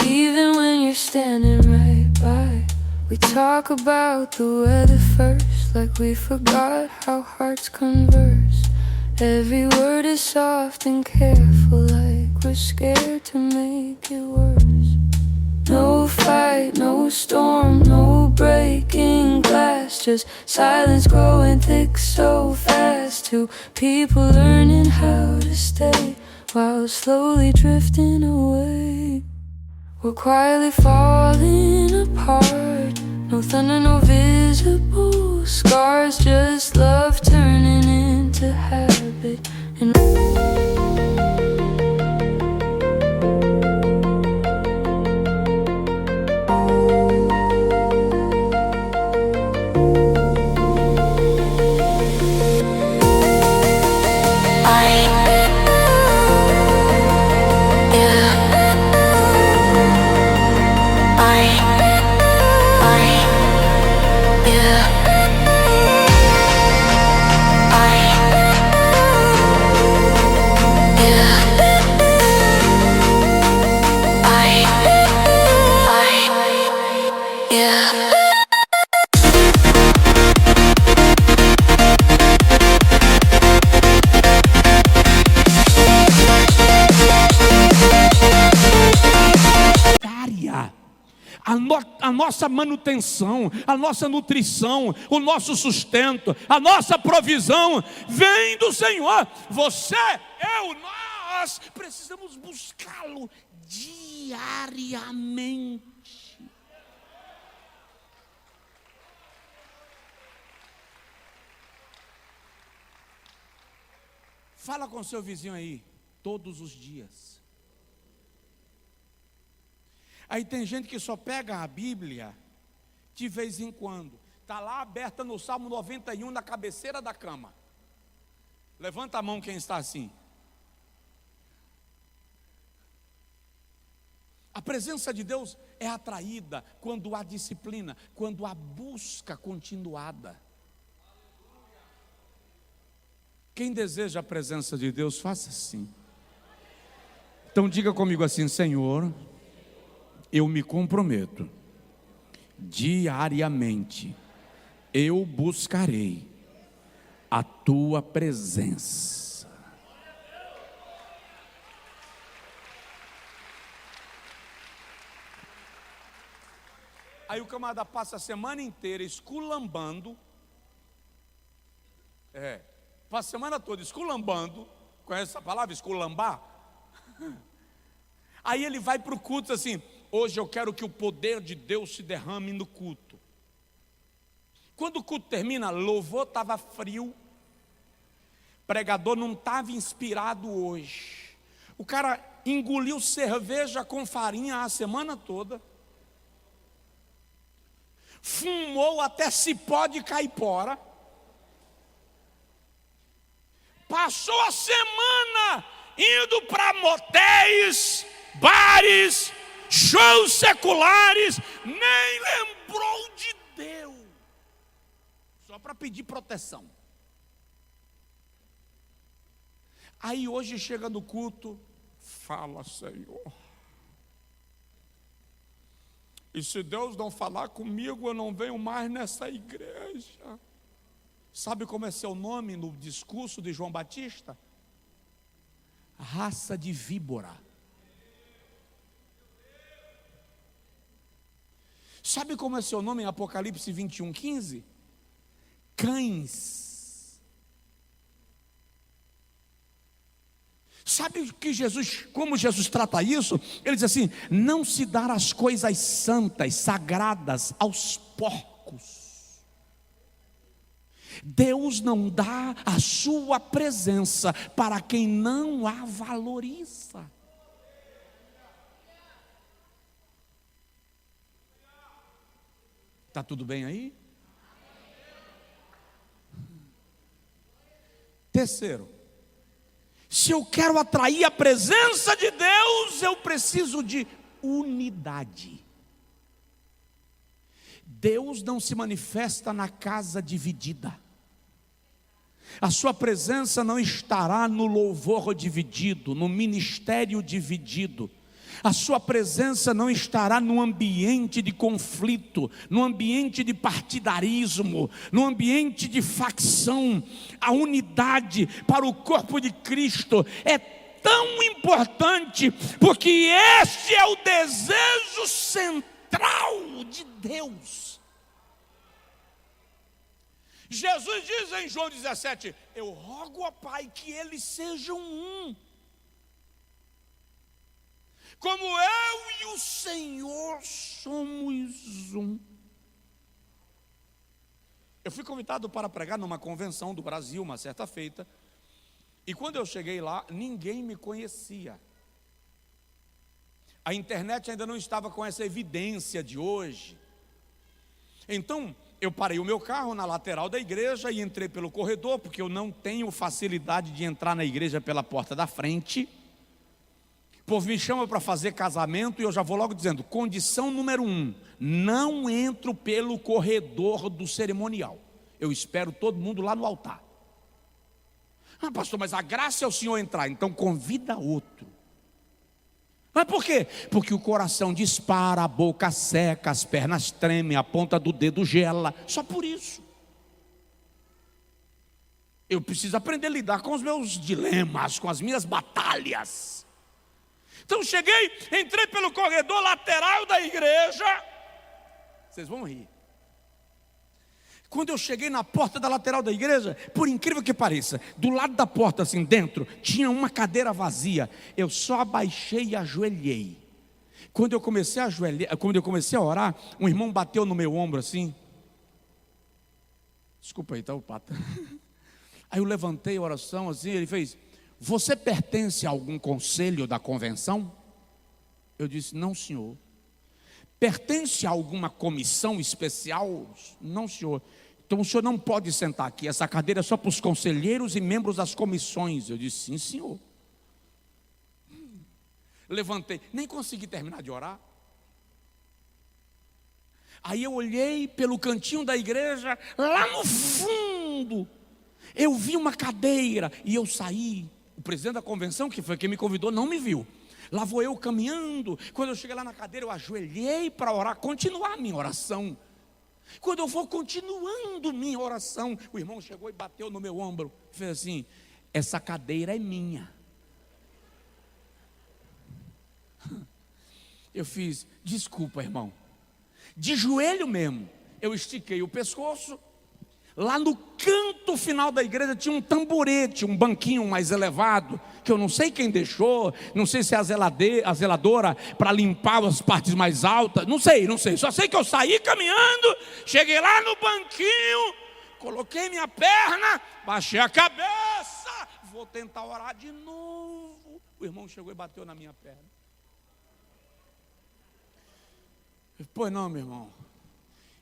even when you're standing right by. We talk about the weather first, like we forgot how hearts converse. Every word is soft and careful, like we're scared to make it worse. No fight, no storm, no breaking glass, just silence growing thick so fast. Two people learning how to stay while slowly drifting away. We're quietly falling apart. No thunder, no visible scars, just love turning into habit. And a nossa manutenção, a nossa nutrição, o nosso sustento, a nossa provisão vem do Senhor. Você, eu, nós precisamos buscá-lo diariamente. Fala com seu vizinho aí, todos os dias. Aí tem gente que só pega a Bíblia de vez em quando. Está lá aberta no Salmo 91, na cabeceira da cama. Levanta a mão quem está assim. A presença de Deus é atraída quando há disciplina, quando há busca continuada. Quem deseja a presença de Deus, faça assim. Então diga comigo assim: Senhor, eu me comprometo, diariamente, eu buscarei a tua presença. Aí o camarada passa a semana inteira esculambando, passa a semana toda esculambando, conhece essa palavra, esculambar? Aí ele vai para o culto assim: hoje eu quero que o poder de Deus se derrame no culto. Quando o culto termina, louvor estava frio, pregador não estava inspirado hoje. O cara engoliu cerveja com farinha a semana toda, fumou até cipó de caipora, passou a semana indo para motéis, bares, shows seculares, nem lembrou de Deus, só para pedir proteção. Aí hoje chega no culto, fala: Senhor, e se Deus não falar comigo, eu não venho mais nessa igreja. Sabe como é seu nome no discurso de João Batista? Raça de víbora. Sabe como é seu nome em Apocalipse 21:15? Cães. Sabe que como Jesus trata isso? Ele diz assim: não se dar as coisas santas, sagradas aos porcos. Deus não dá a sua presença para quem não a valoriza. Está tudo bem aí? Terceiro, se eu quero atrair a presença de Deus, eu preciso de unidade. Deus não se manifesta na casa dividida. A sua presença não estará no louvor dividido, no ministério dividido. A sua presença não estará no ambiente de conflito, no ambiente de partidarismo, no ambiente de facção. A unidade para o corpo de Cristo é tão importante, porque este é o desejo central de Deus. Jesus diz em João 17: eu rogo ao Pai que eles sejam um, como eu e o Senhor somos um. Eu fui convidado para pregar numa convenção do Brasil, uma certa feita, e quando eu cheguei lá, ninguém me conhecia. A internet ainda não estava com essa evidência de hoje. Então, eu parei o meu carro na lateral da igreja e entrei pelo corredor, porque eu não tenho facilidade de entrar na igreja pela porta da frente. O povo me chama para fazer casamento e eu já vou logo dizendo: condição número 1, não entro pelo corredor do cerimonial. Eu espero todo mundo lá no altar. Ah, pastor, mas a graça é o senhor entrar, então convida outro. Mas por quê? Porque o coração dispara, a boca seca, as pernas tremem, a ponta do dedo gela. Só por isso. Eu preciso aprender a lidar com os meus dilemas, com as minhas batalhas. Então cheguei, entrei pelo corredor lateral da igreja. Vocês vão rir. Quando eu cheguei na porta da lateral da igreja, por incrível que pareça, do lado da porta, assim dentro, tinha uma cadeira vazia. Eu só abaixei e ajoelhei. Quando eu comecei a orar, um irmão bateu no meu ombro assim. Desculpa aí, tá o pata. Aí eu levantei a oração assim, ele fez: você pertence a algum conselho da convenção? Eu disse: não, senhor. Pertence a alguma comissão especial? Não, senhor. Então o senhor não pode sentar aqui, essa cadeira é só para os conselheiros e membros das comissões. Eu disse: sim, senhor. Levantei, nem consegui terminar de orar. Aí eu olhei pelo cantinho da igreja, lá no fundo, eu vi uma cadeira e eu saí. O presidente da convenção, que foi quem me convidou, não me viu. Lá vou eu caminhando. Quando eu cheguei lá na cadeira, eu ajoelhei para orar, continuar a minha oração. Quando eu vou continuando minha oração, o irmão chegou e bateu no meu ombro e fez assim: essa cadeira é minha. Eu fiz: desculpa, irmão. De joelho mesmo, eu estiquei o pescoço. Lá no canto final da igreja tinha um tamborete, um banquinho mais elevado, que eu não sei quem deixou, não sei se é a zeladora para limpar as partes mais altas, não sei, só sei que eu saí caminhando, cheguei lá no banquinho, coloquei minha perna, baixei a cabeça, vou tentar orar de novo. O irmão chegou e bateu na minha perna. Pois não, meu irmão,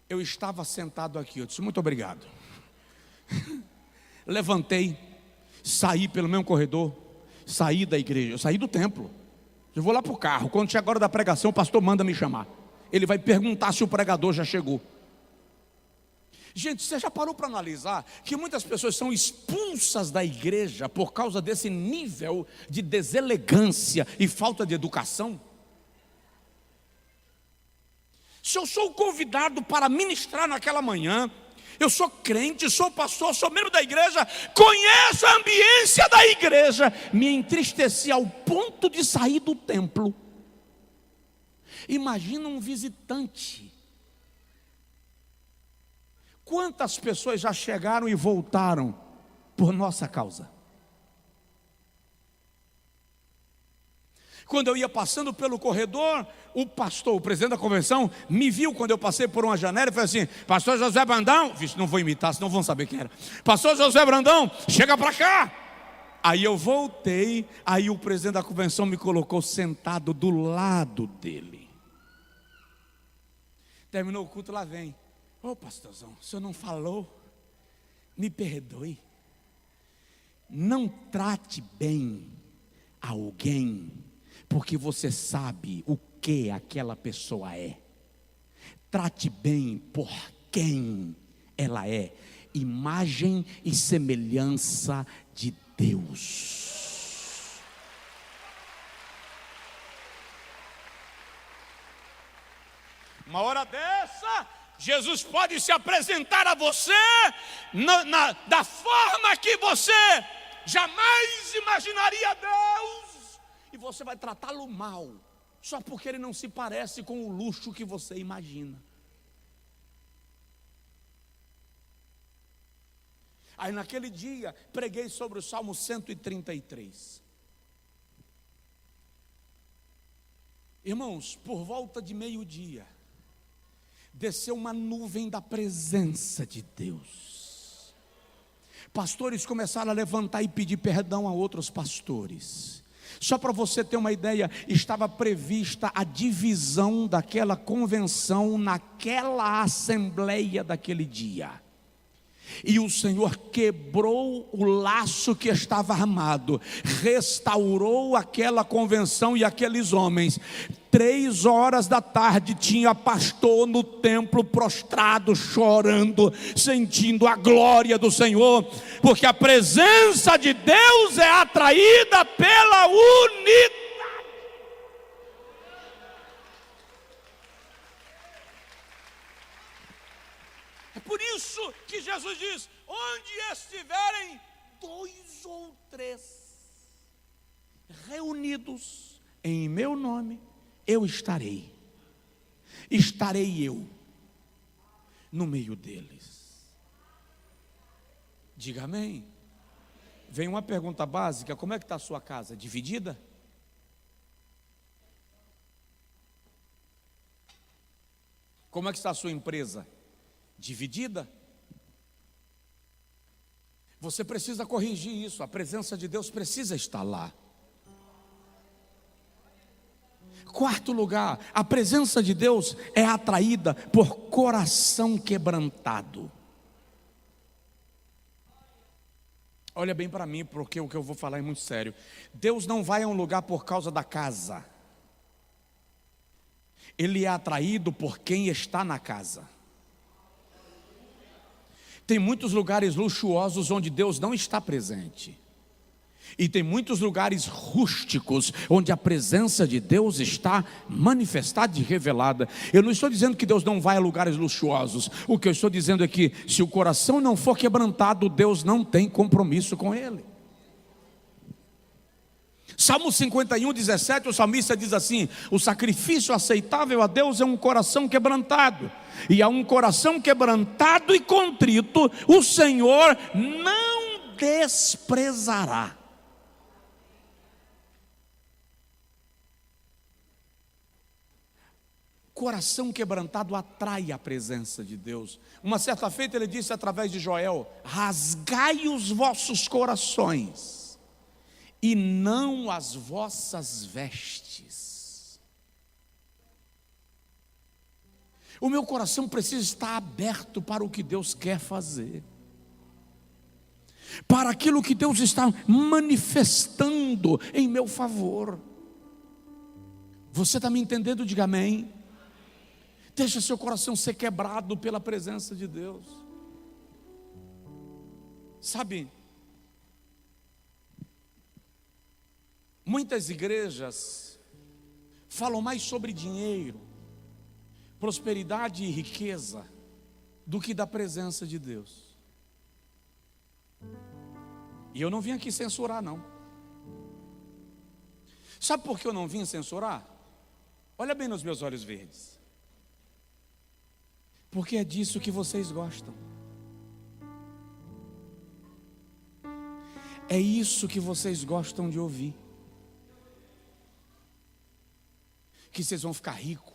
eu estava sentado aqui. Eu disse: muito obrigado. Levantei, saí pelo mesmo corredor, saí da igreja, eu saí do templo. Eu vou lá para o carro. Quando chega a hora da pregação, o pastor manda me chamar. Ele vai perguntar se o pregador já chegou. Gente, você já parou para analisar que muitas pessoas são expulsas da igreja por causa desse nível de deselegância e falta de educação? Se eu sou convidado para ministrar naquela manhã, eu sou crente, sou pastor, sou membro da igreja, conheço a ambiência da igreja, me entristeci ao ponto de sair do templo. Imagina um visitante. Quantas pessoas já chegaram e voltaram por nossa causa? Quando eu ia passando pelo corredor, o pastor, o presidente da convenção, me viu quando eu passei por uma janela e falou assim: pastor José Brandão, vixe, não vou imitar, senão vão saber quem era. Pastor José Brandão, chega para cá. Aí eu voltei, aí o presidente da convenção me colocou sentado do lado dele. Terminou o culto, lá vem: ô pastorzão, o senhor não falou? Me perdoe. Não trate bem alguém porque você sabe o que aquela pessoa é. Trate bem por quem ela é. Imagem e semelhança de Deus. Uma hora dessa, Jesus pode se apresentar a você da forma que você jamais imaginaria Deus. E você vai tratá-lo mal, só porque ele não se parece com o luxo que você imagina. Aí naquele dia, preguei sobre o Salmo 133. Irmãos, por volta de meio-dia, desceu uma nuvem da presença de Deus. Pastores começaram a levantar e pedir perdão a outros pastores. Só para você ter uma ideia, estava prevista a divisão daquela convenção naquela assembleia daquele dia. E o Senhor quebrou o laço que estava armado, restaurou aquela convenção e aqueles homens. 3 horas da tarde tinha pastor no templo prostrado, chorando, sentindo a glória do Senhor, porque a presença de Deus é atraída pela unidade. É por isso que Jesus diz: onde estiverem 2 ou 3 reunidos em meu nome, eu estarei. Estarei eu no meio deles. Diga amém. Vem uma pergunta básica: como é que está a sua casa? Dividida? Como é que está a sua empresa? Dividida? Você precisa corrigir isso. A presença de Deus precisa estar lá. 4º lugar, a presença de Deus é atraída por coração quebrantado. Olha bem para mim, porque o que eu vou falar é muito sério. Deus não vai a um lugar por causa da casa. Ele é atraído por quem está na casa. Tem muitos lugares luxuosos onde Deus não está presente. E tem muitos lugares rústicos onde a presença de Deus está manifestada e revelada. Eu não estou dizendo que Deus não vai a lugares luxuosos. O que eu estou dizendo é que se o coração não for quebrantado, Deus não tem compromisso com ele. Salmo 51, 17, o salmista diz assim: o sacrifício aceitável a Deus é um coração quebrantado, e a um coração quebrantado e contrito o Senhor não desprezará. Coração quebrantado atrai a presença de Deus. Uma certa feita ele disse através de Joel: rasgai os vossos corações e não as vossas vestes. O meu coração precisa estar aberto para o que Deus quer fazer, para aquilo que Deus está manifestando em meu favor. Você está me entendendo? Diga amém. Deixa seu coração ser quebrado pela presença de Deus. Sabe, muitas igrejas falam mais sobre dinheiro, prosperidade e riqueza do que da presença de Deus. E eu não vim aqui censurar, não. Sabe por que eu não vim censurar? Olha bem nos meus olhos verdes. Porque é disso que vocês gostam. É isso que vocês gostam de ouvir. que vocês vão ficar ricos,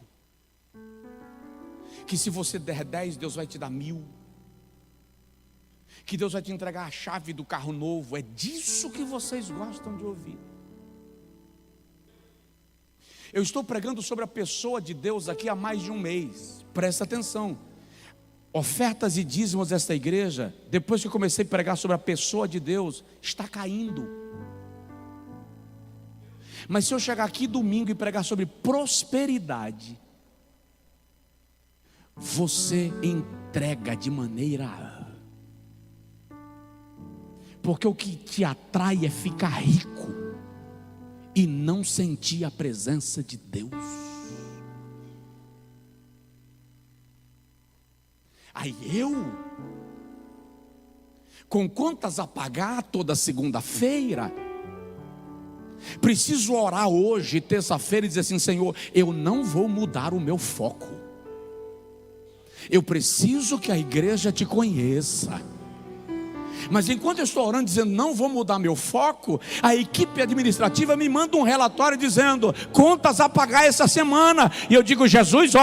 que se você der 10, Deus vai te dar 1000, que Deus vai te entregar a chave do carro novo. É disso que vocês gostam de ouvir. Eu estou pregando sobre a pessoa de Deus aqui há mais de um mês. Presta atenção. Ofertas e dízimos desta igreja, depois que eu comecei a pregar sobre a pessoa de Deus, está caindo. Mas se eu chegar aqui domingo e pregar sobre prosperidade, você entrega de maneira... Porque o que te atrai é ficar rico e não sentir a presença de Deus. Aí com contas a pagar toda segunda-feira, preciso orar hoje, terça-feira, e dizer assim: Senhor, eu não vou mudar o meu foco. Eu preciso que a igreja te conheça. Mas enquanto eu estou orando dizendo não vou mudar meu foco, a equipe administrativa me manda um relatório dizendo contas a pagar essa semana. E eu digo: Jesus,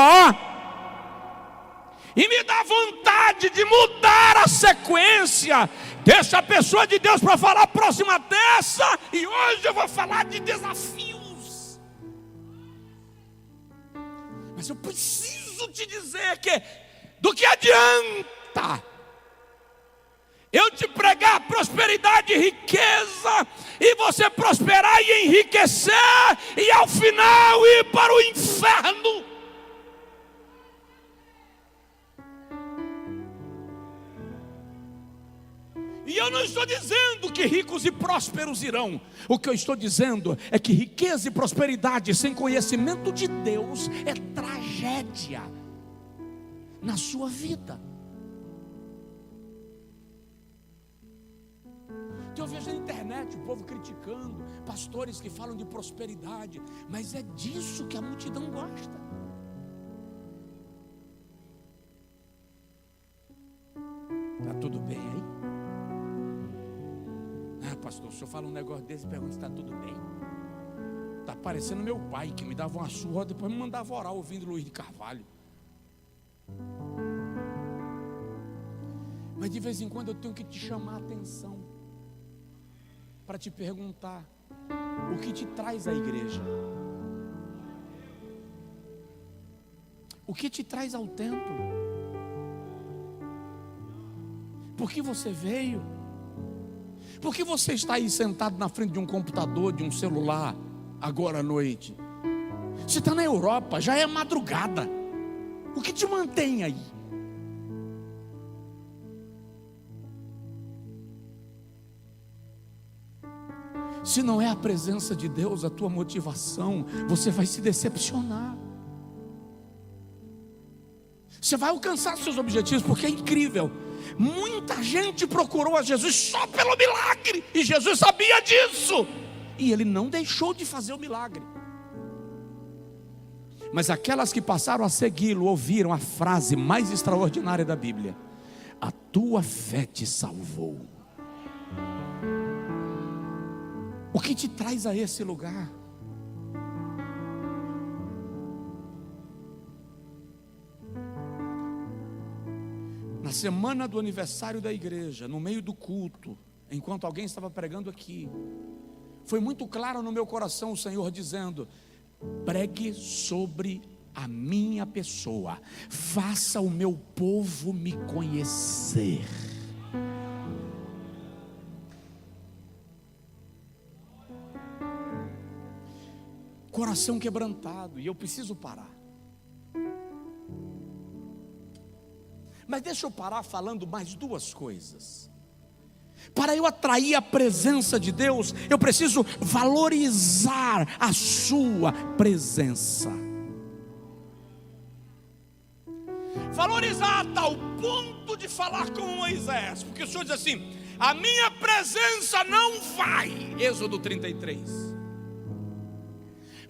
e me dá vontade de mudar a sequência. Deixa a pessoa de Deus para falar próxima dessa. E hoje eu vou falar de desafios. Mas eu preciso te dizer que do que adianta eu te pregar prosperidade e riqueza, e você prosperar e enriquecer, e ao final ir para o inferno? E eu não estou dizendo que ricos e prósperos irão. O que eu estou dizendo é que riqueza e prosperidade sem conhecimento de Deus é tragédia na sua vida. Eu vejo na internet o povo criticando pastores que falam de prosperidade, mas é disso que a multidão gosta. Está tudo bem aí? Ah, pastor, o senhor fala um negócio desse e pergunta se está tudo bem. Está parecendo meu pai, que me dava uma surra, depois me mandava orar ouvindo Luiz de Carvalho. Mas de vez em quando eu tenho que te chamar a atenção para te perguntar: o que te traz à igreja? O que te traz ao templo? Por que você veio? Por que você está aí sentado na frente de um computador, de um celular, agora à noite? Você está na Europa, já é madrugada. O que te mantém aí? Se não é a presença de Deus a tua motivação, você vai se decepcionar. Você vai alcançar seus objetivos, porque é incrível. Muita gente procurou a Jesus só pelo milagre, e Jesus sabia disso, e ele não deixou de fazer o milagre. Mas aquelas que passaram a segui-lo ouviram a frase mais extraordinária da Bíblia: a tua fé te salvou. O que te traz a esse lugar? Na semana do aniversário da igreja, no meio do culto, enquanto alguém estava pregando aqui, foi muito claro no meu coração o Senhor dizendo: pregue sobre a minha pessoa, faça o meu povo me conhecer. Coração quebrantado, e eu preciso parar. Mas deixa eu parar falando mais duas coisas. Para eu atrair a presença de Deus, eu preciso valorizar a sua presença. Valorizar a tal ponto de falar com Moisés, porque o Senhor diz assim: a minha presença não vai, Êxodo 33.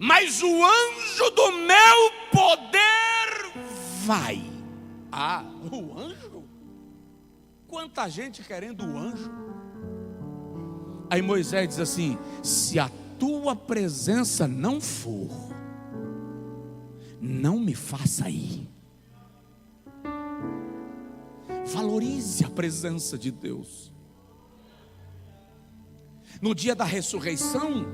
Mas o anjo do meu poder vai. Ah, o anjo? Quanta gente querendo o anjo. Aí Moisés diz assim: se a tua presença não for, não me faça ir. Valorize a presença de Deus. No dia da ressurreição,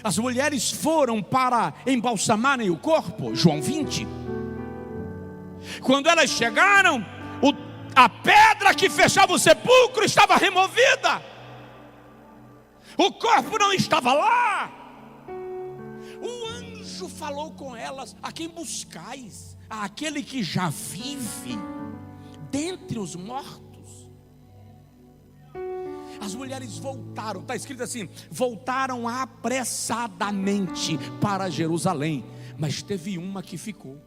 as mulheres foram para embalsamarem o corpo, João 20. Quando elas chegaram, a pedra que fechava o sepulcro estava removida. O corpo não estava lá. O anjo falou com elas: a quem buscais? Aquele que já vive dentre os mortos. As mulheres voltaram, está escrito assim: voltaram apressadamente para Jerusalém, mas teve uma que ficou.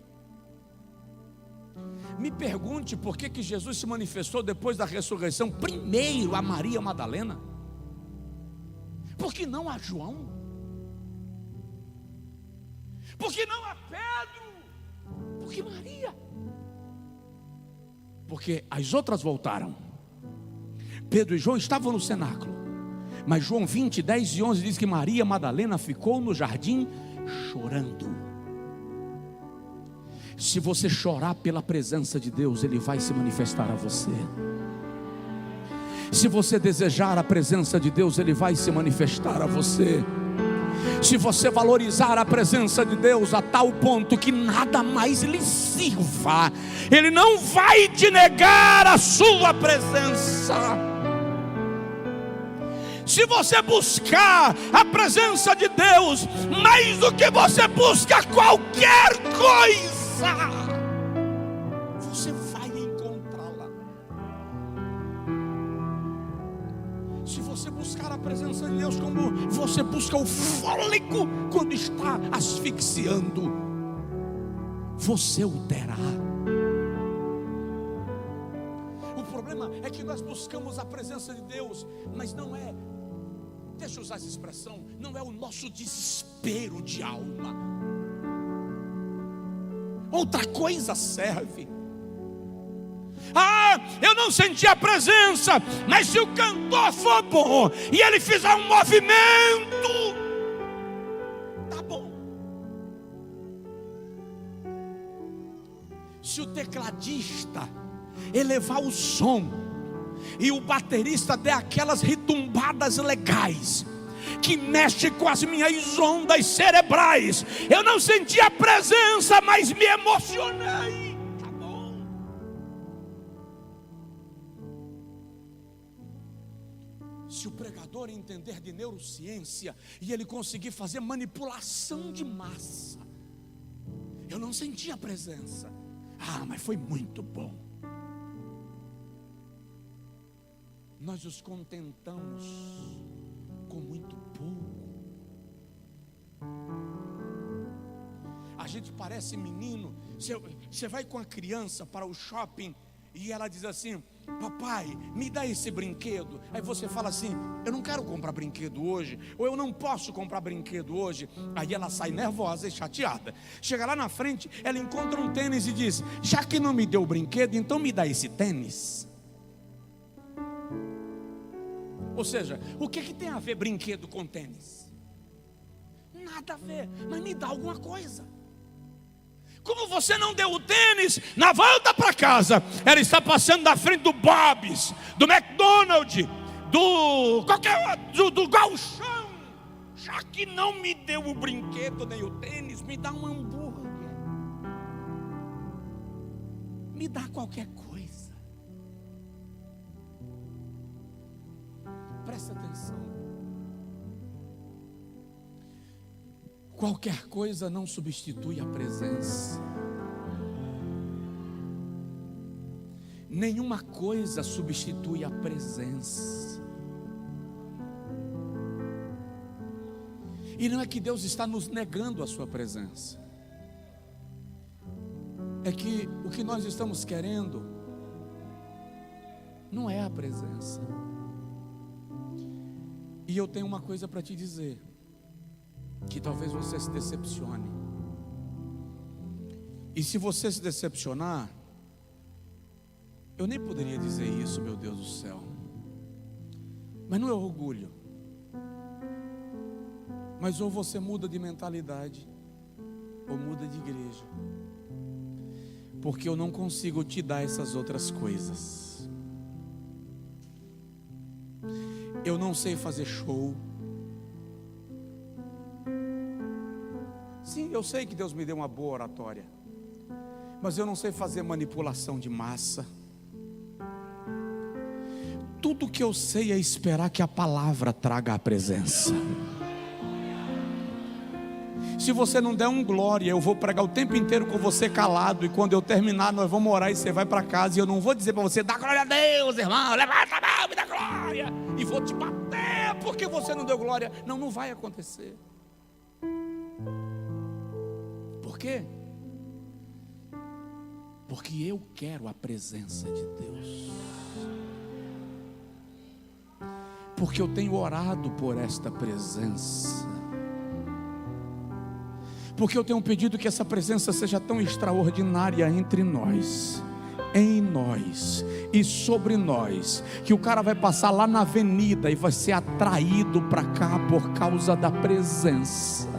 Me pergunte por que Jesus se manifestou depois da ressurreição primeiro a Maria Madalena. Por que não a João? Por que não a Pedro? Por que Maria? Porque as outras voltaram. Pedro e João estavam no cenáculo, mas João 20, 10 e 11 diz que Maria Madalena ficou no jardim chorando. Se você chorar pela presença de Deus, Ele vai se manifestar a você. Se você desejar a presença de Deus, Ele vai se manifestar a você. Se você valorizar a presença de Deus a tal ponto que nada mais lhe sirva, Ele não vai te negar a sua presença. Se você buscar a presença de Deus mais do que você busca qualquer coisa, você vai encontrá-la. Se você buscar a presença de Deus como você busca o fôlego quando está asfixiando, você o terá. O problema é que nós buscamos a presença de Deus, mas não é, deixa eu usar essa expressão, não é o nosso desespero de alma. Outra coisa serve. Eu não senti a presença, mas se o cantor for bom e ele fizer um movimento, tá bom. Se o tecladista elevar o som e o baterista der aquelas retumbadas legais que mexe com as minhas ondas cerebrais, eu não senti a presença, mas me emocionei, tá bom. Se o pregador entender de neurociência e ele conseguir fazer manipulação de massa, eu não senti a presença, mas foi muito bom. Nós nos contentamos com muito pouco. A gente parece menino. Você vai com a criança para o shopping e ela diz assim: papai, me dá esse brinquedo. Aí você fala assim: eu não quero comprar brinquedo hoje, ou eu não posso comprar brinquedo hoje. Aí ela sai nervosa e chateada. Chega lá na frente, ela encontra um tênis e diz: já que não me deu o brinquedo, então me dá esse tênis. Ou seja, o que tem a ver brinquedo com tênis? Nada a ver, mas me dá alguma coisa. Como você não deu o tênis, na volta para casa, ela está passando na frente do Bob's, do McDonald's, do Galchão. Já que não me deu o brinquedo nem o tênis, me dá um hambúrguer. Me dá qualquer coisa. Presta atenção. Qualquer coisa não substitui a presença. Nenhuma coisa substitui a presença. E não é que Deus está nos negando a sua presença. É que o que nós estamos querendo não é a presença. E eu tenho uma coisa para te dizer, que talvez você se decepcione. E se você se decepcionar, eu nem poderia dizer isso, meu Deus do céu. Mas não é orgulho. Mas ou você muda de mentalidade, ou muda de igreja, porque eu não consigo te dar essas outras coisas. Eu não sei fazer show. Sim, eu sei que Deus me deu uma boa oratória, mas eu não sei fazer manipulação de massa. Tudo que eu sei é esperar que a palavra traga a presença. Se você não der um glória, eu vou pregar o tempo inteiro com você calado, e quando eu terminar nós vamos orar e você vai para casa, e eu não vou dizer para você: dá glória a Deus, irmão, levanta a mão, me dá glória, e vou te bater porque você não deu glória. Não, não vai acontecer. Por quê? Porque eu quero a presença de Deus, porque eu tenho orado por esta presença, porque eu tenho pedido que essa presença seja tão extraordinária entre nós, em nós e sobre nós, que o cara vai passar lá na avenida e vai ser atraído para cá por causa da presença.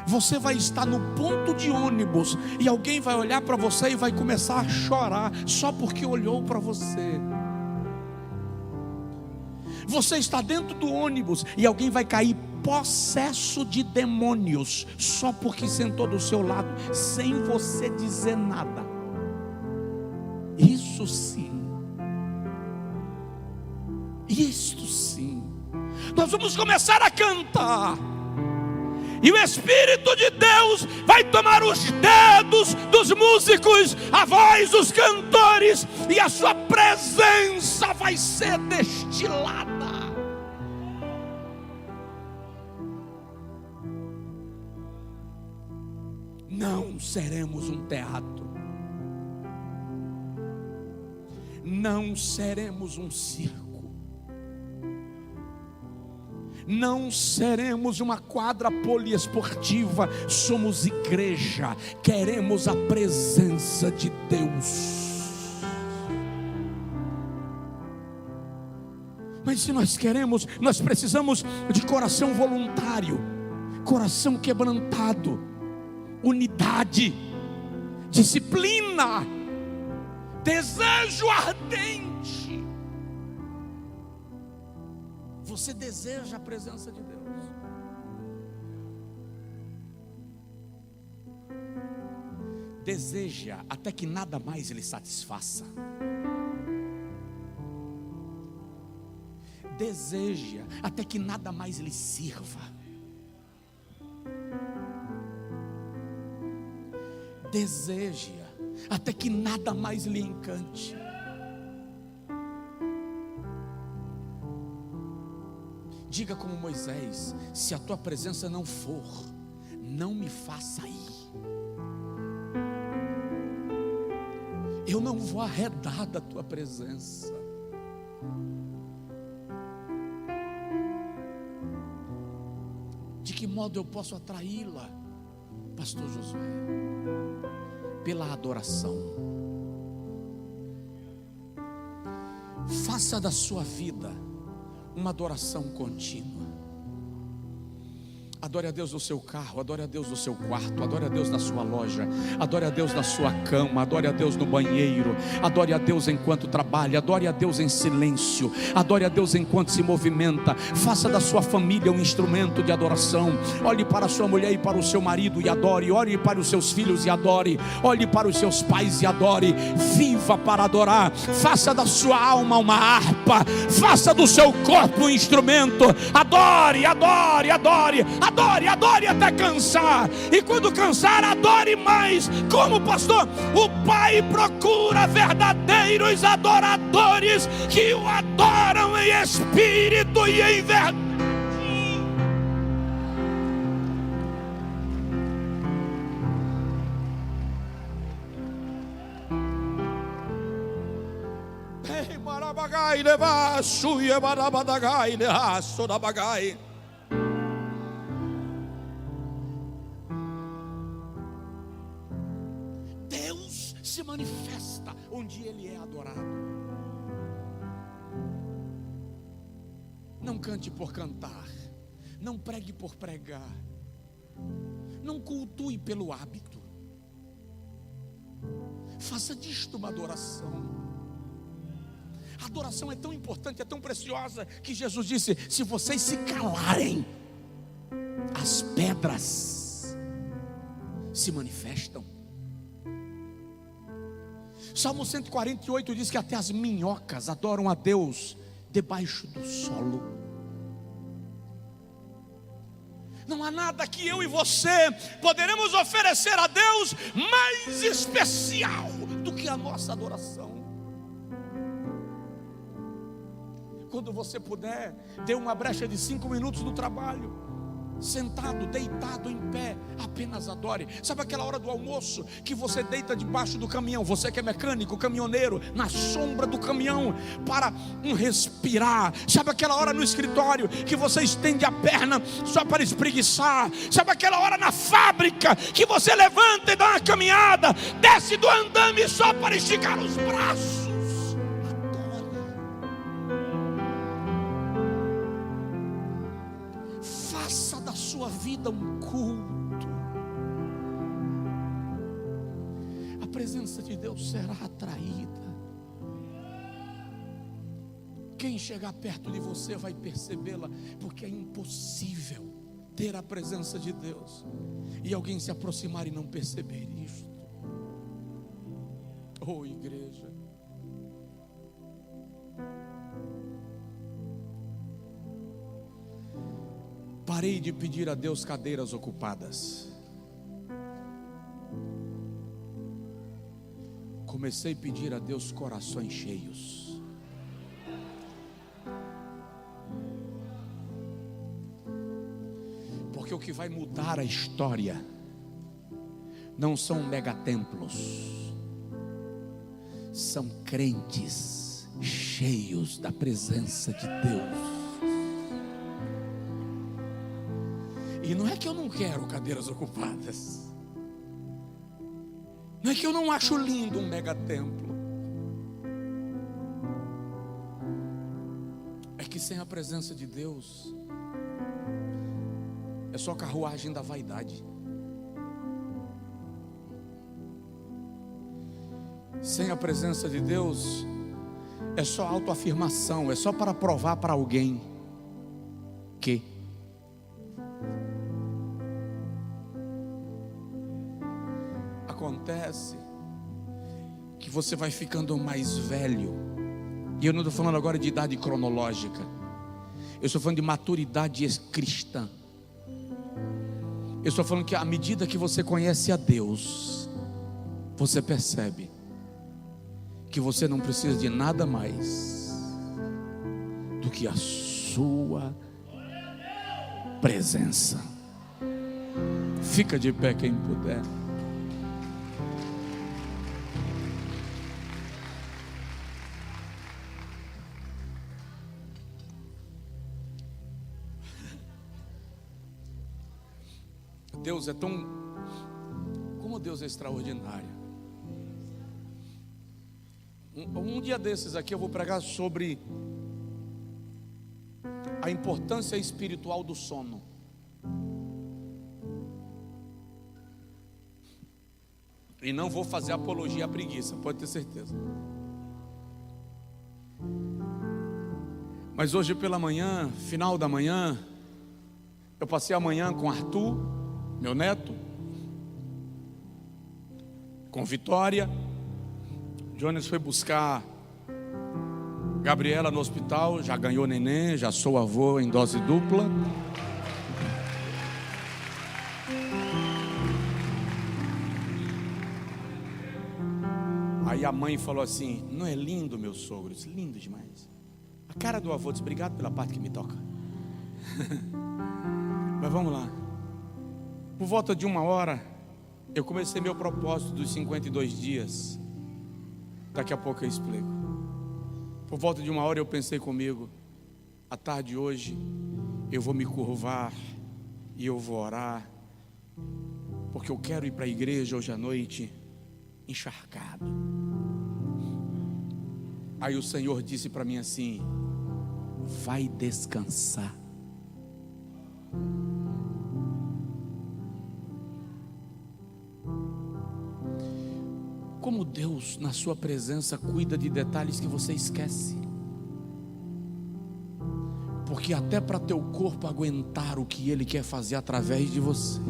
Você vai estar no ponto de ônibus e alguém vai olhar para você e vai começar a chorar só porque olhou para você. Você está dentro do ônibus e alguém vai cair possesso de demônios só porque sentou do seu lado sem você dizer nada. Isso sim. Isto sim. Nós vamos começar a cantar, e o Espírito de Deus vai tomar os dedos dos músicos, a voz dos cantores, e a sua presença vai ser destilada. Não seremos um teatro, não seremos um circo, não seremos uma quadra poliesportiva. Somos igreja, queremos a presença de Deus. Mas se nós queremos, nós precisamos de coração voluntário, coração quebrantado, unidade, disciplina, desejo ardente. Você deseja a presença de Deus? Deseja até que nada mais lhe satisfaça. Deseja até que nada mais lhe sirva. Deseja até que nada mais lhe encante. Diga como Moisés: se a tua presença não for, não me faça ir. Eu não vou arredar da tua presença. De que modo eu posso atraí-la, Pastor Josué? Pela adoração. Faça da sua vida uma adoração contínua. Adore a Deus no seu carro, adore a Deus no seu quarto, adore a Deus na sua loja, adore a Deus na sua cama, adore a Deus no banheiro, adore a Deus enquanto trabalha, adore a Deus em silêncio, adore a Deus enquanto se movimenta. Faça da sua família um instrumento de adoração. Olhe para a sua mulher e para o seu marido e adore. Olhe para os seus filhos e adore. Olhe para os seus pais e adore. Viva para adorar. Faça da sua alma uma harpa, faça do seu corpo um instrumento. Adore, adore, adore. Adore, adore até cansar. E quando cansar, adore mais. Como, pastor? O Pai procura verdadeiros adoradores que o adoram em espírito e em verdade. Ei, marabagai, leva, suia, marabadagai, leaço da bagai. Se manifesta onde Ele é adorado. Não cante por cantar, não pregue por pregar, Não cultue pelo hábito. Faça disto uma adoração. A adoração é tão importante, é tão preciosa, que Jesus disse: se vocês se calarem, as pedras se manifestam. Salmo 148 diz que até as minhocas adoram a Deus debaixo do solo. Não há nada que eu e você poderemos oferecer a Deus mais especial do que a nossa adoração. Quando você puder, dê uma brecha de 5 minutos no trabalho, sentado, deitado, em pé, apenas adore. Sabe aquela hora do almoço que você deita debaixo do caminhão, você que é mecânico, caminhoneiro, na sombra do caminhão, para respirar? Sabe aquela hora no escritório que você estende a perna só para espreguiçar? Sabe aquela hora na fábrica que você levanta e dá uma caminhada, desce do andame só para esticar os braços? Sua vida um culto. A presença de Deus será atraída. Quem chegar perto de você vai percebê-la, porque é impossível ter a presença de Deus e alguém se aproximar e não perceber isto. Oh, igreja, parei de pedir a Deus cadeiras ocupadas. Comecei a pedir a Deus corações cheios. Porque o que vai mudar a história não são megatemplos, são crentes cheios da presença de Deus. E não é que eu não quero cadeiras ocupadas, não é que eu não acho lindo um megatemplo, é que sem a presença de Deus é só carruagem da vaidade. Sem a presença de Deus é só autoafirmação, é só para provar para alguém que acontece que você vai ficando mais velho. E eu não estou falando agora de idade cronológica, eu estou falando de maturidade cristã. Eu estou falando que à medida que você conhece a Deus, você percebe que você não precisa de nada mais do que a sua presença. Fica de pé quem puder. Deus é tão... Como Deus é extraordinário. Um dia desses aqui eu vou pregar sobre a importância espiritual do sono. E não vou fazer apologia à preguiça, pode ter certeza. Mas hoje pela manhã, final da manhã, eu passei a manhã com Arthur, meu neto, com Vitória. Jonas foi buscar Gabriela no hospital, já ganhou neném, já sou avô em dose dupla. Aí a mãe falou assim: não é lindo, meu sogro? Eu disse: lindo demais. A cara do avô disse: obrigado pela parte que me toca. Mas vamos lá. Por volta de 1h, eu comecei meu propósito dos 52 dias. Daqui a pouco eu explico. Por volta de 1h eu pensei comigo: à tarde de hoje eu vou me curvar e eu vou orar, porque eu quero ir para a igreja hoje à noite encharcado. Aí o Senhor disse para mim assim: vai descansar. Deus, na sua presença, cuida de detalhes que você esquece. Porque até para teu corpo aguentar o que Ele quer fazer através de você,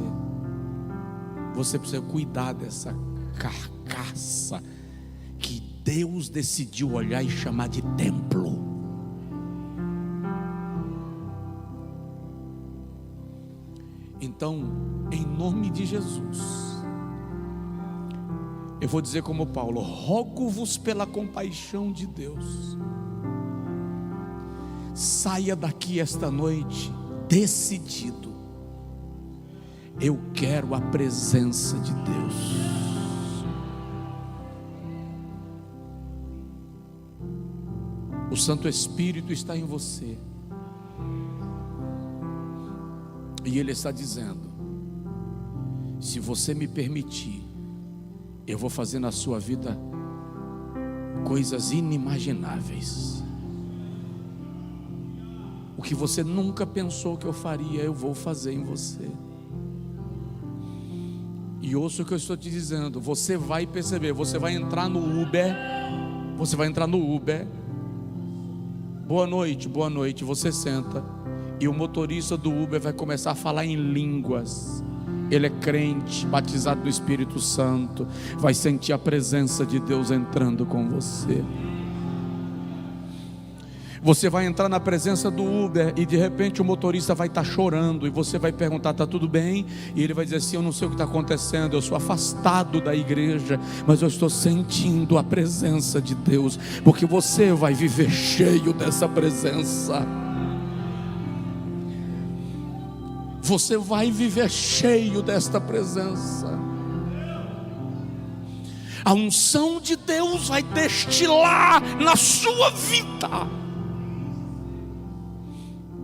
você precisa cuidar dessa carcaça que Deus decidiu olhar e chamar de templo. Então, em nome de Jesus, eu vou dizer como Paulo: rogo-vos pela compaixão de Deus, saia daqui esta noite decidido: eu quero a presença de Deus. O Santo Espírito está em você, e Ele está dizendo: se você me permitir, eu vou fazer na sua vida coisas inimagináveis. O que você nunca pensou que eu faria, eu vou fazer em você. E ouça o que eu estou te dizendo, você vai perceber, você vai entrar no Uber, boa noite, você senta, e o motorista do Uber vai começar a falar em línguas. Ele é crente, batizado do Espírito Santo, vai sentir a presença de Deus entrando com você. Você vai entrar na presença do Uber e de repente o motorista vai estar chorando, e você vai perguntar: está tudo bem? E ele vai dizer assim: eu não sei o que está acontecendo, eu sou afastado da igreja, mas eu estou sentindo a presença de Deus, porque você vai viver cheio dessa presença. Você vai viver cheio desta presença. A unção de Deus vai destilar na sua vida.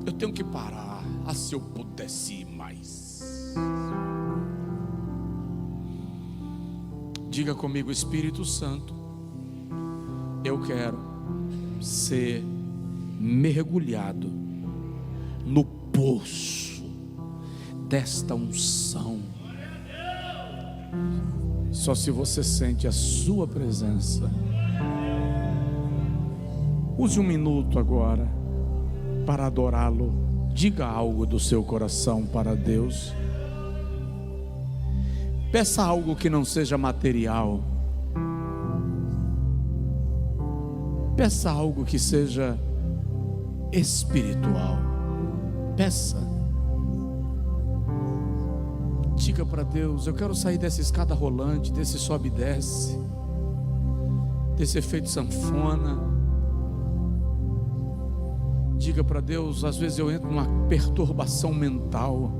Eu tenho que parar. Se eu pudesse ir mais. Diga comigo: Espírito Santo, eu quero ser mergulhado no poço desta unção. Só se você sente a sua presença. Use um minuto agora para adorá-lo. Diga algo do seu coração para Deus. Peça algo que não seja material. Peça algo que seja espiritual. Peça. Diga para Deus: eu quero sair dessa escada rolante, desse sobe e desce, desse efeito sanfona. Diga para Deus: às vezes eu entro numa perturbação mental,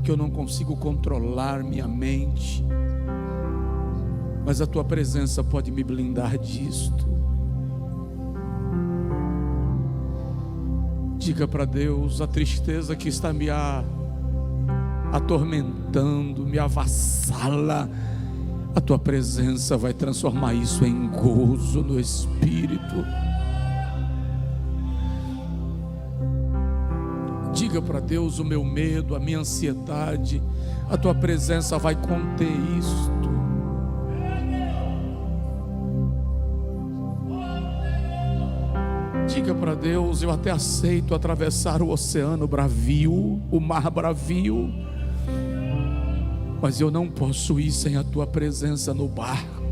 que eu não consigo controlar minha mente, mas a tua presença pode me blindar disto. Diga para Deus: a tristeza que está me atormentando, me avassala, a tua presença vai transformar isso em gozo no Espírito. Diga para Deus: o meu medo, a minha ansiedade, a tua presença vai conter isto. Diga para Deus: eu até aceito atravessar o oceano bravio, o mar bravio, mas eu não posso ir sem a tua presença no barco.